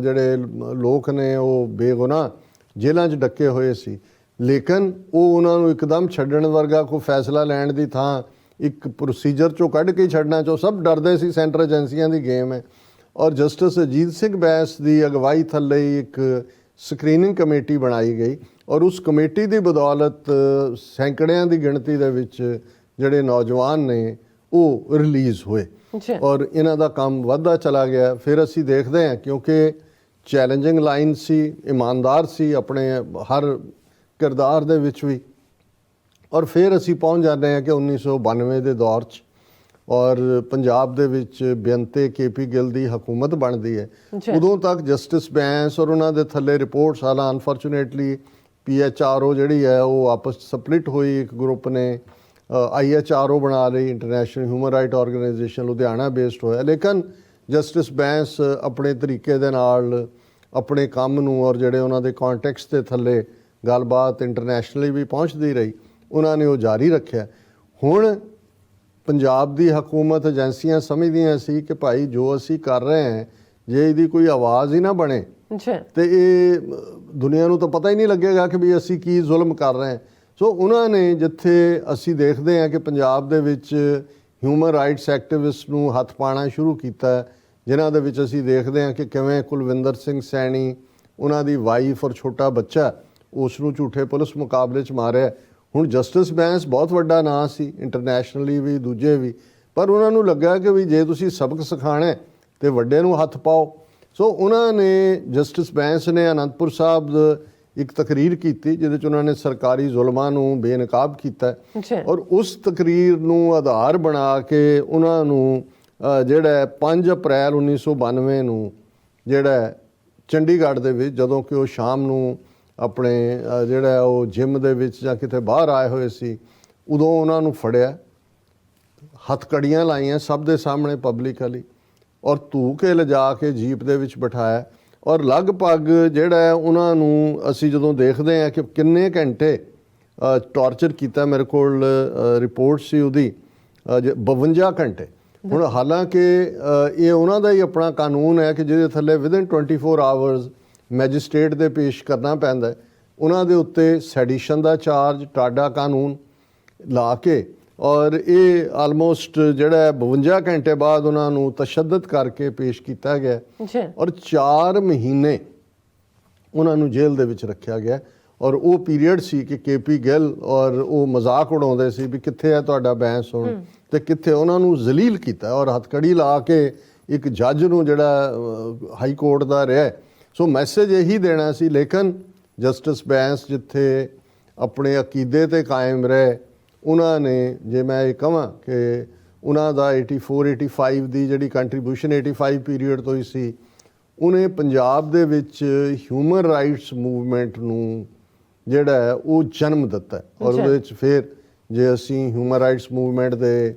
ਜਿਹੜੇ ਲੋਕ ਨੇ ਉਹ ਬੇਗੁਨਾਹ ਜੇਲ੍ਹਾਂ 'ਚ ਡੱਕੇ ਹੋਏ ਸੀ, ਲੇਕਿਨ ਉਹ ਉਹਨਾਂ ਨੂੰ ਇੱਕਦਮ ਛੱਡਣ ਵਰਗਾ ਕੋਈ ਫੈਸਲਾ ਲੈਣ ਦੀ ਥਾਂ ਇੱਕ ਪ੍ਰੋਸੀਜਰ 'ਚੋਂ ਕੱਢ ਕੇ ਛੱਡਣਾ 'ਚੋਂ ਸਭ ਡਰਦੇ ਸੀ, ਸੈਂਟਰ ਏਜੰਸੀਆਂ ਦੀ ਗੇਮ ਹੈ। ਔਰ ਜਸਟਿਸ ਅਜੀਤ ਸਿੰਘ ਬੈਂਸ ਦੀ ਅਗਵਾਈ ਥੱਲੇ ਇੱਕ ਸਕਰੀਨਿੰਗ ਕਮੇਟੀ ਬਣਾਈ ਗਈ, ਔਰ ਉਸ ਕਮੇਟੀ ਦੀ ਬਦੌਲਤ ਸੈਂਕੜਿਆਂ ਦੀ ਗਿਣਤੀ ਦੇ ਵਿੱਚ ਜਿਹੜੇ ਨੌਜਵਾਨ ਨੇ ਉਹ ਰਿਲੀਜ਼ ਹੋਏ, ਔਰ ਇਹਨਾਂ ਦਾ ਕੰਮ ਵੱਧਦਾ ਚਲਾ ਗਿਆ। ਫਿਰ ਅਸੀਂ ਦੇਖਦੇ ਹਾਂ, ਕਿਉਂਕਿ ਚੈਲੰਜਿੰਗ ਲਾਈਨ ਸੀ, ਇਮਾਨਦਾਰ ਸੀ ਆਪਣੇ ਹਰ ਕਿਰਦਾਰ ਦੇ ਵਿੱਚ ਵੀ। ਔਰ ਫਿਰ ਅਸੀਂ ਪਹੁੰਚ ਜਾਂਦੇ ਹਾਂ ਕਿ 1992 ਦੇ ਦੌਰ 'ਚ, ਔਰ ਪੰਜਾਬ ਦੇ ਵਿੱਚ ਬੇਅੰਤੇ KP ਗਿੱਲ ਦੀ ਹਕੂਮਤ ਬਣਦੀ ਹੈ। ਉਦੋਂ ਤੱਕ ਜਸਟਿਸ ਬੈਂਸ ਔਰ ਉਹਨਾਂ ਦੇ ਥੱਲੇ ਰਿਪੋਰਟਸ, ਹਾਲਾਂ ਅਨਫੋਰਚੂਨੇਟਲੀ PHRO ਜਿਹੜੀ ਹੈ ਉਹ ਆਪਸ 'ਚ ਸਪਲਿਟ ਹੋਈ, ਇੱਕ ਗਰੁੱਪ ਨੇ IHRO ਬਣਾ ਲਈ, international human right organisation, Ludhiana based ਹੋਇਆ। ਲੇਕਿਨ ਜਸਟਿਸ ਬੈਂਸ ਆਪਣੇ ਤਰੀਕੇ ਦੇ ਨਾਲ ਆਪਣੇ ਕੰਮ ਨੂੰ ਔਰ ਜਿਹੜੇ ਉਹਨਾਂ ਦੇ ਕੰਟੈਕਸਟ ਦੇ ਥੱਲੇ ਗੱਲਬਾਤ ਇੰਟਰਨੈਸ਼ਨਲੀ ਵੀ ਪਹੁੰਚਦੀ ਰਹੀ, ਉਹਨਾਂ ਨੇ ਉਹ ਜਾਰੀ ਰੱਖਿਆ। ਹੁਣ ਪੰਜਾਬ ਦੀ ਹਕੂਮਤ, ਏਜੰਸੀਆਂ ਸਮਝਦੀਆਂ ਸੀ ਕਿ ਭਾਈ ਜੋ ਅਸੀਂ ਕਰ ਰਹੇ ਹਾਂ, ਜੇ ਇਹਦੀ ਕੋਈ ਆਵਾਜ਼ ਹੀ ਨਾ ਬਣੇ ਤੇ ਇਹ ਦੁਨੀਆ ਨੂੰ ਤਾਂ ਪਤਾ ਹੀ ਨਹੀਂ ਲੱਗੇਗਾ ਕਿ ਵੀ ਅਸੀਂ ਕੀ ਜ਼ੁਲਮ ਕਰ ਰਹੇ ਹਾਂ। ਸੋ ਉਹਨਾਂ ਨੇ, ਜਿੱਥੇ ਅਸੀਂ ਦੇਖਦੇ ਹਾਂ ਕਿ ਪੰਜਾਬ ਦੇ ਵਿੱਚ ਹਿਊਮਨ ਰਾਈਟਸ ਐਕਟਿਵਿਸਟ ਨੂੰ ਹੱਥ ਪਾਉਣਾ ਸ਼ੁਰੂ ਕੀਤਾ, ਜਿਨ੍ਹਾਂ ਦੇ ਵਿੱਚ ਅਸੀਂ ਦੇਖਦੇ ਹਾਂ ਕਿ ਕਿਵੇਂ ਕੁਲਵਿੰਦਰ ਸਿੰਘ ਸੈਣੀ, ਉਹਨਾਂ ਦੀ ਵਾਈਫ ਔਰ ਛੋਟਾ ਬੱਚਾ, ਉਸ ਨੂੰ ਝੂਠੇ ਪੁਲਿਸ ਮੁਕਾਬਲੇ 'ਚ ਮਾਰਿਆ। ਹੁਣ ਜਸਟਿਸ ਬੈਂਸ ਬਹੁਤ ਵੱਡਾ ਨਾਂ ਸੀ ਇੰਟਰਨੈਸ਼ਨਲੀ ਵੀ, ਦੂਜੇ ਵੀ, ਪਰ ਉਹਨਾਂ ਨੂੰ ਲੱਗਾ ਕਿ ਵੀ ਜੇ ਤੁਸੀਂ ਸਬਕ ਸਿਖਾਉਣਾ ਤੇ ਵੱਡੇ ਨੂੰ ਹੱਥ ਪਾਓ। ਸੋ ਉਹਨਾਂ ਨੇ ਜਸਟਿਸ ਬੈਂਸ ਨੇ ਅਨੰਦਪੁਰ ਸਾਹਿਬ ਇੱਕ ਤਕਰੀਰ ਕੀਤੀ ਜਿਹਦੇ 'ਚ ਉਹਨਾਂ ਨੇ ਸਰਕਾਰੀ ਜ਼ੁਲਮਾਂ ਨੂੰ ਬੇਨਕਾਬ ਕੀਤਾ ਔਰ ਉਸ ਤਕਰੀਰ ਨੂੰ ਆਧਾਰ ਬਣਾ ਕੇ ਉਹਨਾਂ ਨੂੰ ਜਿਹੜਾ 5 ਅਪ੍ਰੈਲ 1992 ਨੂੰ ਜਿਹੜਾ ਚੰਡੀਗੜ੍ਹ ਦੇ ਵਿੱਚ ਜਦੋਂ ਕਿ ਉਹ ਸ਼ਾਮ ਨੂੰ ਆਪਣੇ ਜਿਹੜਾ ਉਹ ਜਿਮ ਦੇ ਵਿੱਚ ਜਾਂ ਕਿਤੇ ਬਾਹਰ ਆਏ ਹੋਏ ਸੀ ਉਦੋਂ ਉਹਨਾਂ ਨੂੰ ਫੜਿਆ, ਹੱਥਕੜੀਆਂ ਲਾਈਆਂ ਸਭ ਦੇ ਸਾਹਮਣੇ ਪਬਲਿਕਲੀ ਔਰ ਧੂ ਕੇ ਲਿਜਾ ਕੇ ਜੀਪ ਦੇ ਵਿੱਚ ਬਿਠਾਇਆ ਔਰ ਲਗਭਗ ਜਿਹੜਾ ਉਹਨਾਂ ਨੂੰ ਅਸੀਂ ਜਦੋਂ ਦੇਖਦੇ ਹਾਂ ਕਿ ਕਿੰਨੇ ਘੰਟੇ ਟਾਰਚਰ ਕੀਤਾ, ਮੇਰੇ ਕੋਲ ਰਿਪੋਰਟ ਸੀ ਉਹਦੀ 52 ਘੰਟੇ। ਹੁਣ ਹਾਲਾਂਕਿ ਇਹ ਉਹਨਾਂ ਦਾ ਹੀ ਆਪਣਾ ਕਾਨੂੰਨ ਹੈ ਕਿ ਜਿਹਦੇ ਥੱਲੇ ਵਿਦਿਨ 24 ਆਵਰਸ ਮੈਜਿਸਟ੍ਰੇਟ ਦੇ ਪੇਸ਼ ਕਰਨਾ ਪੈਂਦਾ, ਉਹਨਾਂ ਦੇ ਉੱਤੇ ਸੈਡੀਸ਼ਨ ਦਾ ਚਾਰਜ ਟਾਡਾ ਕਾਨੂੰਨ ਲਾ ਕੇ ਔਰ ਇਹ ਆਲਮੋਸਟ ਜਿਹੜਾ 52 ਘੰਟੇ ਬਾਅਦ ਉਹਨਾਂ ਨੂੰ ਤਸ਼ੱਦਦ ਕਰਕੇ ਪੇਸ਼ ਕੀਤਾ ਗਿਆ ਔਰ 4 ਮਹੀਨੇ ਉਹਨਾਂ ਨੂੰ ਜੇਲ੍ਹ ਦੇ ਵਿੱਚ ਰੱਖਿਆ ਗਿਆ। ਔਰ ਉਹ ਪੀਰੀਅਡ ਸੀ ਕਿ KP ਗਿੱਲ ਔਰ ਉਹ ਮਜ਼ਾਕ ਉਡਾਉਂਦੇ ਸੀ ਵੀ ਕਿੱਥੇ ਹੈ ਤੁਹਾਡਾ ਬੈਂਸ ਹੁਣ ਤੇ ਕਿੱਥੇ, ਉਹਨਾਂ ਨੂੰ ਜ਼ਲੀਲ ਕੀਤਾ ਔਰ ਹੱਥਕੜੀ ਲਾ ਕੇ ਇੱਕ ਜੱਜ ਨੂੰ ਜਿਹੜਾ ਹਾਈ ਕੋਰਟ ਦਾ ਰਿਹਾ। ਸੋ ਮੈਸੇਜ ਇਹੀ ਦੇਣਾ ਸੀ, ਲੇਕਿਨ ਜਸਟਿਸ ਬੈਂਸ ਜਿੱਥੇ ਆਪਣੇ ਅਕੀਦੇ ਤੇ ਕਾਇਮ ਰਹੇ, ਉਹਨਾਂ ਨੇ ਜੇ ਮੈਂ ਇਹ ਕਹਾਂ ਕਿ ਉਹਨਾਂ ਦਾ 84-85 ਦੀ ਜਿਹੜੀ ਕੰਟਰੀਬਿਊਸ਼ਨ 85 ਪੀਰੀਅਡ ਤੋਂ ਹੀ ਸੀ, ਉਹਨੇ ਪੰਜਾਬ ਦੇ ਵਿੱਚ ਹਿਊਮਨ ਰਾਈਟਸ ਮੂਵਮੈਂਟ ਨੂੰ ਜਿਹੜਾ ਉਹ ਜਨਮ ਦਿੱਤਾ ਔਰ ਉਹਦੇ ਵਿੱਚ ਫਿਰ ਜੇ ਅਸੀਂ ਹਿਊਮਨ ਰਾਈਟਸ ਮੂਵਮੈਂਟ ਦੇ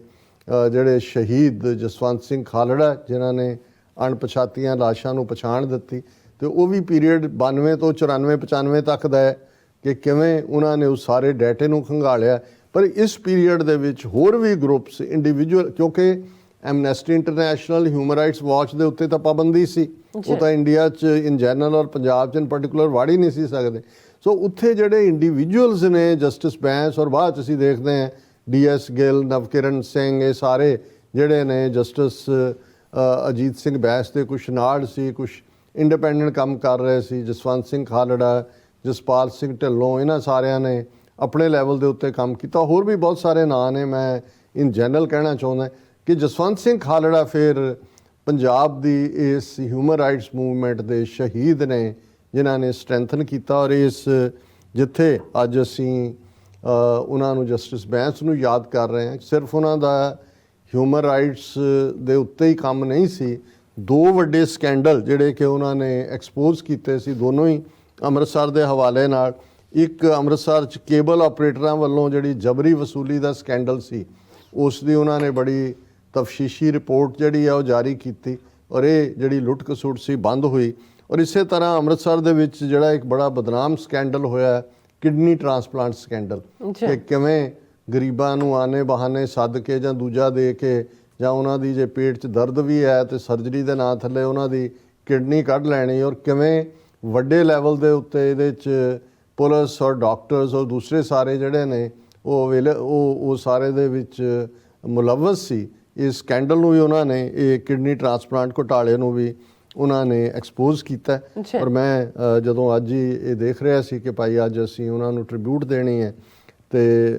ਜਿਹੜੇ ਸ਼ਹੀਦ ਜਸਵੰਤ ਸਿੰਘ ਖਾਲੜਾ ਜਿਨ੍ਹਾਂ ਨੇ ਅਣਪਛਾਤੀਆਂ ਲਾਸ਼ਾਂ ਨੂੰ ਪਛਾਣ ਦਿੱਤੀ ਤੇ ਉਹ ਵੀ ਪੀਰੀਅਡ 92 ਤੋਂ 94-95 ਤੱਕ ਦਾ ਹੈ ਕਿ ਕਿਵੇਂ ਉਹਨਾਂ ਨੇ ਉਸ ਸਾਰੇ ਡਾਟੇ ਨੂੰ ਖੰਗਾਲਿਆ। ਪਰ ਇਸ ਪੀਰੀਅਡ ਦੇ ਵਿੱਚ ਹੋਰ ਵੀ ਗਰੁੱਪਸ ਇੰਡੀਵਿਜੂਅਲ, ਕਿਉਂਕਿ Amnesty international, human rights watch ਦੇ ਉੱਤੇ ਤਾਂ ਪਾਬੰਦੀ ਸੀ, ਉਹ ਤਾਂ ਇੰਡੀਆ 'ਚ ਇਨ ਜਨਰਲ ਔਰ ਪੰਜਾਬ 'ਚ ਇਨ ਪਰਟੀਕੂਲਰ ਵੜ ਹੀ ਨਹੀਂ ਸੀ ਸਕਦੇ। ਸੋ ਉੱਥੇ ਜਿਹੜੇ ਇੰਡੀਵਿਜੂਅਲਸ ਨੇ ਜਸਟਿਸ ਬੈਂਸ ਔਰ ਬਾਅਦ 'ਚ ਅਸੀਂ ਦੇਖਦੇ ਹਾਂ DS ਗਿੱਲ, ਨਵਕਿਰਨ ਸਿੰਘ, ਇਹ ਸਾਰੇ ਜਿਹੜੇ ਨੇ ਜਸਟਿਸ ਅਜੀਤ ਸਿੰਘ ਬੈਂਸ ਦੇ ਕੁਛ ਨਾਲ ਸੀ, ਕੁਛ ਇੰਡੀਪੈਂਡੈਂਟ ਕੰਮ ਕਰ ਰਹੇ ਸੀ, ਜਸਵੰਤ ਸਿੰਘ ਖਾਲੜਾ, ਜਸਪਾਲ ਸਿੰਘ ਢਿੱਲੋਂ, ਇਹਨਾਂ ਸਾਰਿਆਂ ਨੇ ਆਪਣੇ ਲੈਵਲ ਦੇ ਉੱਤੇ ਕੰਮ ਕੀਤਾ। ਹੋਰ ਵੀ ਬਹੁਤ ਸਾਰੇ ਨਾਂ ਨੇ, ਮੈਂ ਇਨ ਜਨਰਲ ਕਹਿਣਾ ਚਾਹੁੰਦਾ ਕਿ ਜਸਵੰਤ ਸਿੰਘ ਖਾਲੜਾ ਫਿਰ ਪੰਜਾਬ ਦੀ ਇਸ ਹਿਊਮਨ ਰਾਈਟਸ ਮੂਵਮੈਂਟ ਦੇ ਸ਼ਹੀਦ ਨੇ ਜਿਨ੍ਹਾਂ ਨੇ ਸਟਰੈਂਥਨ ਕੀਤਾ ਔਰ ਇਸ ਜਿੱਥੇ ਅੱਜ ਅਸੀਂ ਉਹਨਾਂ ਨੂੰ ਜਸਟਿਸ ਬੈਂਸ ਨੂੰ ਯਾਦ ਕਰ ਰਹੇ ਹਾਂ, ਸਿਰਫ ਉਹਨਾਂ ਦਾ ਹਿਊਮਨ ਰਾਈਟਸ ਦੇ ਉੱਤੇ ਹੀ ਕੰਮ ਨਹੀਂ ਸੀ, 2 ਵੱਡੇ ਸਕੈਂਡਲ ਜਿਹੜੇ ਕਿ ਉਹਨਾਂ ਨੇ ਐਕਸਪੋਜ਼ ਕੀਤੇ ਸੀ, ਦੋਨੋਂ ਹੀ ਅੰਮ੍ਰਿਤਸਰ ਦੇ ਹਵਾਲੇ ਨਾਲ। ਇੱਕ ਅੰਮ੍ਰਿਤਸਰ 'ਚ ਕੇਬਲ ਆਪਰੇਟਰਾਂ ਵੱਲੋਂ ਜਿਹੜੀ ਜਬਰੀ ਵਸੂਲੀ ਦਾ ਸਕੈਂਡਲ ਸੀ, ਉਸ ਦੀ ਉਹਨਾਂ ਨੇ ਬੜੀ ਤਫਸ਼ੀਸ਼ੀ ਰਿਪੋਰਟ ਜਿਹੜੀ ਆ ਉਹ ਜਾਰੀ ਕੀਤੀ ਔਰ ਇਹ ਜਿਹੜੀ ਲੁੱਟ ਖਸੁੱਟ ਸੀ ਬੰਦ ਹੋਈ। ਔਰ ਇਸੇ ਤਰ੍ਹਾਂ ਅੰਮ੍ਰਿਤਸਰ ਦੇ ਵਿੱਚ ਜਿਹੜਾ ਇੱਕ ਬੜਾ ਬਦਨਾਮ ਸਕੈਂਡਲ ਹੋਇਆ, ਕਿਡਨੀ ਟ੍ਰਾਂਸਪਲਾਂਟ ਸਕੈਂਡਲ, ਕਿ ਕਿਵੇਂ ਗਰੀਬਾਂ ਨੂੰ ਆਨੇ ਬਹਾਨੇ ਸੱਦ ਕੇ ਜਾਂ ਦੂਜਾ ਦੇ ਕੇ ਜਾਂ ਉਹਨਾਂ ਦੀ ਜੇ ਪੇਟ 'ਚ ਦਰਦ ਵੀ ਹੈ ਤੇ ਸਰਜਰੀ ਦੇ ਨਾਂ ਥੱਲੇ ਉਹਨਾਂ ਦੀ ਕਿਡਨੀ ਕੱਢ ਲੈਣੀ ਔਰ ਕਿਵੇਂ ਵੱਡੇ ਲੈਵਲ ਦੇ ਉੱਤੇ ਇਹਦੇ 'ਚ ਪੁਲਿਸ ਔਰ ਡਾਕਟਰਸ ਔਰ ਦੂਸਰੇ ਸਾਰੇ ਜਿਹੜੇ ਨੇ ਉਹ ਸਾਰੇ ਦੇ ਵਿੱਚ ਮੁਲਵਸ ਸੀ। ਇਸ ਸਕੈਂਡਲ ਨੂੰ ਵੀ ਉਹਨਾਂ ਨੇ, ਇਹ ਕਿਡਨੀ ਟ੍ਰਾਂਸਪਲਾਂਟ ਘੁਟਾਲੇ ਨੂੰ ਵੀ ਉਹਨਾਂ ਨੇ ਐਕਸਪੋਜ਼ ਕੀਤਾ। ਔਰ ਮੈਂ ਜਦੋਂ ਅੱਜ ਹੀ ਇਹ ਦੇਖ ਰਿਹਾ ਸੀ ਕਿ ਭਾਈ ਅੱਜ ਅਸੀਂ ਉਹਨਾਂ ਨੂੰ ਟ੍ਰਿਬਿਊਟ ਦੇਣੀ ਹੈ ਤੇ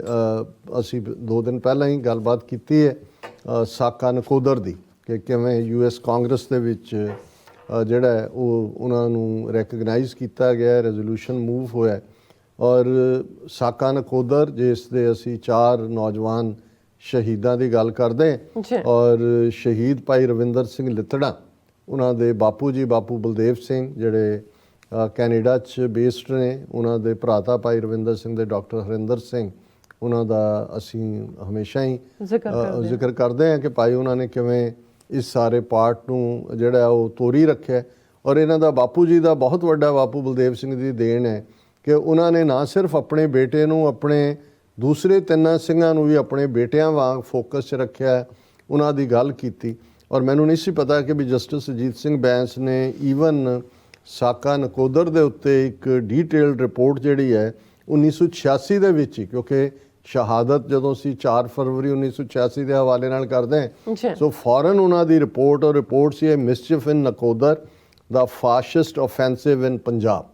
ਅਸੀਂ 2 ਦਿਨ ਪਹਿਲਾਂ ਹੀ ਗੱਲਬਾਤ ਕੀਤੀ ਹੈ ਸਾਕਾ ਨਕੋਦਰ ਦੀ ਕਿ ਕਿਵੇਂ US ਕਾਂਗਰਸ ਦੇ ਵਿੱਚ ਜਿਹੜਾ ਉਹ ਉਹਨਾਂ ਨੂੰ ਰੈਕਗਨਾਈਜ਼ ਕੀਤਾ ਗਿਆ, ਰੈਜ਼ੋਲੂਸ਼ਨ ਮੂਵ ਹੋਇਆ ਔਰ ਸਾਕਾ ਨਕੋਦਰ ਜਿਸ ਦੇ ਅਸੀਂ 4 ਨੌਜਵਾਨ ਸ਼ਹੀਦਾਂ ਦੀ ਗੱਲ ਕਰਦੇ ਔਰ ਸ਼ਹੀਦ ਭਾਈ ਰਵਿੰਦਰ ਸਿੰਘ ਲਿੱਤੜਾ, ਉਹਨਾਂ ਦੇ ਬਾਪੂ ਜੀ ਬਾਪੂ ਬਲਦੇਵ ਸਿੰਘ ਜਿਹੜੇ ਕੈਨੇਡਾ 'ਚ ਬੇਸਡ ਨੇ, ਉਹਨਾਂ ਦੇ ਭਰਾਤਾ ਭਾਈ ਰਵਿੰਦਰ ਸਿੰਘ ਦੇ ਡਾਕਟਰ ਹਰਿੰਦਰ ਸਿੰਘ, ਉਹਨਾਂ ਦਾ ਅਸੀਂ ਹਮੇਸ਼ਾ ਹੀ ਜ਼ਿਕਰ ਕਰਦੇ ਹਾਂ ਕਿ ਭਾਈ ਉਹਨਾਂ ਨੇ ਕਿਵੇਂ ਇਸ ਸਾਰੇ ਪਾਰਟ ਨੂੰ ਜਿਹੜਾ ਉਹ ਤੋਰੀ ਰੱਖਿਆ ਔਰ ਇਹਨਾਂ ਦਾ ਬਾਪੂ ਜੀ ਦਾ ਬਹੁਤ ਵੱਡਾ, ਬਾਪੂ ਬਲਦੇਵ ਸਿੰਘ ਦੀ ਦੇਣ ਹੈ ਕਿ ਉਹਨਾਂ ਨੇ ਨਾ ਸਿਰਫ ਆਪਣੇ ਬੇਟੇ ਨੂੰ, ਆਪਣੇ ਦੂਸਰੇ 3 ਸਿੰਘਾਂ ਨੂੰ ਵੀ ਆਪਣੇ ਬੇਟਿਆਂ ਵਾਂਗ ਫੋਕਸ 'ਚ ਰੱਖਿਆ, ਉਹਨਾਂ ਦੀ ਗੱਲ ਕੀਤੀ। ਔਰ ਮੈਨੂੰ ਨਹੀਂ ਸੀ ਪਤਾ ਕਿ ਵੀ ਜਸਟਿਸ ਅਜੀਤ ਸਿੰਘ ਬੈਂਸ ਨੇ ਈਵਨ ਸਾਕਾ ਨਕੋਦਰ ਦੇ ਉੱਤੇ ਇੱਕ ਡੀਟੇਲਡ ਰਿਪੋਰਟ ਜਿਹੜੀ ਹੈ 1986 ਦੇ ਵਿੱਚ ਹੀ, ਕਿਉਂਕਿ ਸ਼ਹਾਦਤ ਜਦੋਂ ਅਸੀਂ 4 ਫਰਵਰੀ 1986 ਦੇ ਹਵਾਲੇ ਨਾਲ ਕਰਦੇ ਹਾਂ, ਸੋ ਫੌਰਨ ਉਹਨਾਂ ਦੀ ਰਿਪੋਰਟ ਔਰ ਰਿਪੋਰਟ ਸੀ ਮਿਸਚੀਫ ਇਨ ਨਕੋਦਰ ਦਾ ਫਾਸ਼ਿਸਟ ਆਫੈਂਸਿਵ ਇਨ ਪੰਜਾਬ,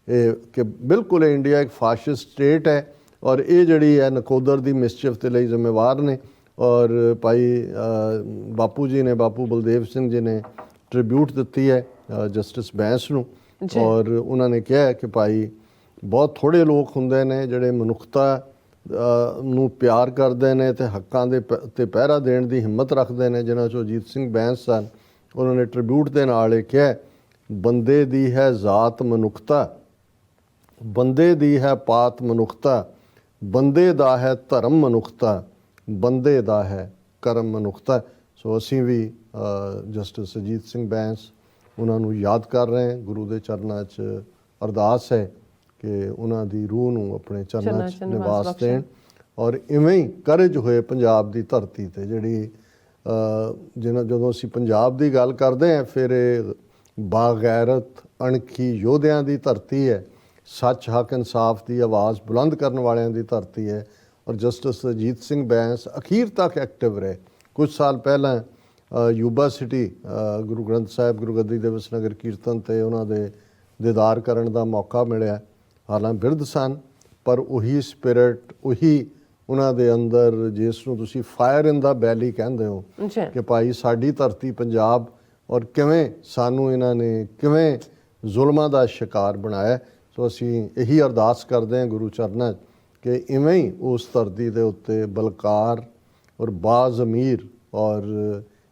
ਇਹ ਕਿ ਬਿਲਕੁਲ ਇੰਡੀਆ ਇੱਕ ਫਾਸ਼ਿਸਟ ਸਟੇਟ ਹੈ ਔਰ ਇਹ ਜਿਹੜੀ ਹੈ ਨਕੋਦਰ ਦੀ ਮਿਸਚੀਫ ਦੇ ਲਈ ਜ਼ਿੰਮੇਵਾਰ ਨੇ। ਔਰ ਭਾਈ ਬਾਪੂ ਜੀ ਨੇ, ਬਾਪੂ ਬਲਦੇਵ ਸਿੰਘ ਜੀ ਨੇ ਟ੍ਰਿਬਿਊਟ ਦਿੱਤੀ ਹੈ ਜਸਟਿਸ ਬੈਂਸ ਨੂੰ, ਔਰ ਉਹਨਾਂ ਨੇ ਕਿਹਾ ਕਿ ਭਾਈ ਬਹੁਤ ਥੋੜ੍ਹੇ ਲੋਕ ਹੁੰਦੇ ਨੇ ਜਿਹੜੇ ਮਨੁੱਖਤਾ ਨੂੰ ਪਿਆਰ ਕਰਦੇ ਨੇ ਤੇ ਹੱਕਾਂ ਦੇ ਤੇ ਪਹਿਰਾ ਦੇਣ ਦੀ ਹਿੰਮਤ ਰੱਖਦੇ ਨੇ, ਜਿਨ੍ਹਾਂ 'ਚੋਂ ਅਜੀਤ ਸਿੰਘ ਬੈਂਸ ਸਨ। ਉਹਨਾਂ ਨੇ ਟ੍ਰਿਬਿਊਟ ਦੇ ਨਾਲ ਇਹ ਕਿਹਾ, ਬੰਦੇ ਦੀ ਹੈ ਜ਼ਾਤ ਮਨੁੱਖਤਾ, ਬੰਦੇ ਦੀ ਹੈ ਪਾਤ ਮਨੁੱਖਤਾ, ਬੰਦੇ ਦਾ ਹੈ ਧਰਮ ਮਨੁੱਖਤਾ, ਬੰਦੇ ਦਾ ਹੈ ਕਰਮ ਮਨੁੱਖਤਾ। ਸੋ ਅਸੀਂ ਵੀ ਜਸਟਿਸ ਅਜੀਤ ਸਿੰਘ ਬੈਂਸ ਉਹਨਾਂ ਨੂੰ ਯਾਦ ਕਰ ਰਹੇ ਹਾਂ। ਗੁਰੂ ਦੇ ਚਰਨਾਂ 'ਚ ਅਰਦਾਸ ਹੈ ਕਿ ਉਹਨਾਂ ਦੀ ਰੂਹ ਨੂੰ ਆਪਣੇ ਚਰਨਾਂ 'ਚ ਨਿਵਾਸ ਦੇਣ, ਔਰ ਇਵੇਂ ਹੀ ਕਰਜ ਹੋਏ ਪੰਜਾਬ ਦੀ ਧਰਤੀ 'ਤੇ, ਜਿਹੜੀ ਜਦੋਂ ਅਸੀਂ ਪੰਜਾਬ ਦੀ ਗੱਲ ਕਰਦੇ ਹਾਂ ਫਿਰ ਇਹ ਬਾਗੈਰਤ ਅਣਖੀ ਯੋਧਿਆਂ ਦੀ ਧਰਤੀ ਹੈ, ਸੱਚ ਹੱਕ ਇਨਸਾਫ ਦੀ ਆਵਾਜ਼ ਬੁਲੰਦ ਕਰਨ ਵਾਲਿਆਂ ਦੀ ਧਰਤੀ ਹੈ। ਔਰ ਜਸਟਿਸ ਅਜੀਤ ਸਿੰਘ ਬੈਂਸ ਅਖੀਰ ਤੱਕ ਐਕਟਿਵ ਰਹੇ। ਕੁਝ ਸਾਲ ਪਹਿਲਾਂ ਯੂਬਾ ਸਿਟੀ ਗੁਰੂ ਗ੍ਰੰਥ ਸਾਹਿਬ ਗੁਰਗੱਦੀ ਦਿਵਸ ਨਗਰ ਕੀਰਤਨ 'ਤੇ ਉਹਨਾਂ ਦੇ ਦੀਦਾਰ ਕਰਨ ਦਾ ਮੌਕਾ ਮਿਲਿਆ। ਹਾਲਾਂਕਿ ਬਿਰਧ ਸਨ, ਪਰ ਉਹੀ ਸਪਿਰਿਟ, ਉਹੀ ਉਹਨਾਂ ਦੇ ਅੰਦਰ, ਜਿਸ ਨੂੰ ਤੁਸੀਂ ਫਾਇਰ ਇਨ ਦਾ ਬੈਲੀ ਕਹਿੰਦੇ ਹੋ, ਕਿ ਭਾਈ ਸਾਡੀ ਧਰਤੀ ਪੰਜਾਬ, ਔਰ ਕਿਵੇਂ ਸਾਨੂੰ ਇਹਨਾਂ ਨੇ ਕਿਵੇਂ ਜ਼ੁਲਮਾਂ ਦਾ ਸ਼ਿਕਾਰ ਬਣਾਇਆ। ਸੋ ਅਸੀਂ ਇਹੀ ਅਰਦਾਸ ਕਰਦੇ ਹਾਂ ਗੁਰੂ ਚਰਨਾਂ 'ਚ ਕਿ ਇਵੇਂ ਹੀ ਉਸ ਧਰਤੀ ਦੇ ਉੱਤੇ ਬਲਕਾਰ ਔਰ ਬਾਜ਼ਮੀਰ ਔਰ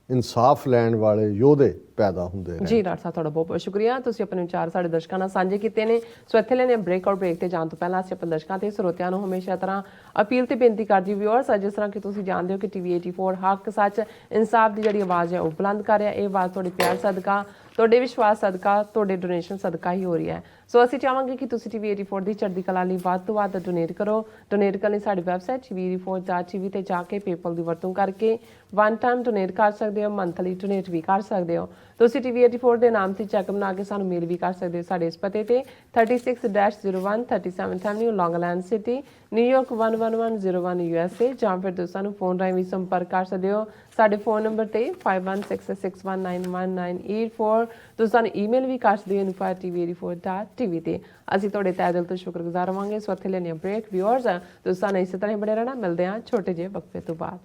ਇਨਸਾਫ ਲੈਣ ਵਾਲੇ ਯੋਧੇ ਪੈਦਾ ਹੁੰਦੇ ਨੇ। ਜੀ ਡਾਕਟਰ ਸਾਹਿਬ, ਤੁਹਾਡਾ ਬਹੁਤ ਬਹੁਤ ਸ਼ੁਕਰੀਆ। ਤੁਸੀਂ ਆਪਣੇ ਵਿਚਾਰ ਸਾਡੇ ਦਰਸ਼ਕਾਂ ਨਾਲ ਸਾਂਝੇ ਕੀਤੇ ਨੇ। ਸੋ ਇੱਥੇ ਲੈਣੇ ਬ੍ਰੇਕ ਔਰ ਬ੍ਰੇਕ ਤੇ ਜਾਣ ਤੋਂ ਪਹਿਲਾਂ ਅਸੀਂ ਆਪਣੇ ਦਰਸ਼ਕਾਂ ਤੇ ਸਰੋਤਿਆਂ ਨੂੰ ਹਮੇਸ਼ਾ ਤਰ੍ਹਾਂ ਅਪੀਲ ਤੇ ਬੇਨਤੀ ਕਰਦੀ ਵਿਊਅਰਸ, ਜਿਸ ਤਰ੍ਹਾਂ ਕਿ ਤੁਸੀਂ ਜਾਣਦੇ ਹੋ ਕਿ TV 84 ਹੱਕ ਸੱਚ ਇਨਸਾਫ ਦੀ ਜਿਹੜੀ ਆਵਾਜ਼ ਹੈ ਉਹ ਬੁਲੰਦ ਕਰ ਰਿਹਾ। ਇਹ ਆਵਾਜ਼ ਤੁਹਾਡੇ ਪਿਆਰ ਸਦਕਾ, ਤੁਹਾਡੇ ਵਿਸ਼ਵਾਸ ਸਦਕਾ, ਤੁਹਾਡੇ ਡੋਨੇਸ਼ਨ ਸਦਕਾ ਹੀ ਹੋ ਰਹੀ ਹੈ। ਸੋ ਅਸੀਂ ਚਾਹਾਂਗੇ ਕਿ ਤੁਸੀਂ TV 84 ਦੀ ਚੜ੍ਹਦੀ ਕਲਾ ਲਈ ਵੱਧ ਤੋਂ ਵੱਧ ਡੋਨੇਟ ਕਰੋ। ਡੋਨੇਟ ਕਰਨ ਲਈ ਸਾਡੀ ਵੈਬਸਾਈਟ tv84.tv ਤੇ ਜਾ ਕੇ ਪੇਪਲ ਦੀ ਵਰਤੋਂ ਕਰਕੇ ਵਨ ਟਾਈਮ ਡੋਨੇਟ ਕਰ ਸਕਦੇ ਹੋ, ਮੰਥਲੀ ਡੋਨੇਟ ਵੀ ਕਰ ਸਕਦੇ ਹੋ। ਤੁਸੀਂ TV 84 ਦੇ ਨਾਮ ਤੇ ਚੈੱਕ ਬਣਾ ਕੇ ਸਾਨੂੰ ਮੇਲ ਵੀ ਕਰ ਸਕਦੇ ਹੋ ਸਾਡੇ ਇਸ ਪਤੇ ਤੇ 36-01 37th Avenue, Long Island City, New York 11101 USA, ਜਾਂ ਫਿਰ ਤੁਸੀਂ ਸਾਨੂੰ ਫੋਨ ਰਾਹੀਂ ਵੀ ਸੰਪਰਕ ਕਰ ਸਕਦੇ ਹੋ ਸਾਡੇ ਫੋਨ ਨੰਬਰ ਤੇ 5166619184। ਤੁਸੀਂ ਸਾਨੂੰ ਈਮੇਲ ਵੀ ਕਰ ਸਕਦੇ ਹੋ info@tv84.tv ਤੇ। ਅਸੀਂ ਤੁਹਾਡੇ ਤਹਿ ਦਿਲ ਤੋਂ ਸ਼ੁਕਰਗੁਜ਼ਾਰ ਹੋਵਾਂਗੇ। ਸੋ ਇੱਥੇ ਲੈਣੇ ਬ੍ਰੇਕ ਵਿਊਅਰਸ, ਤੁਸੀਂ ਸਾਨੂੰ ਇਸੇ ਤਰ੍ਹਾਂ ਹੀ ਬਣੇ ਰਹਿਣਾ। ਮਿਲਦੇ ਹਾਂ ਛੋਟੇ ਜਿਹੇ ਵਕਫੇ ਤੋਂ ਬਾਅਦ।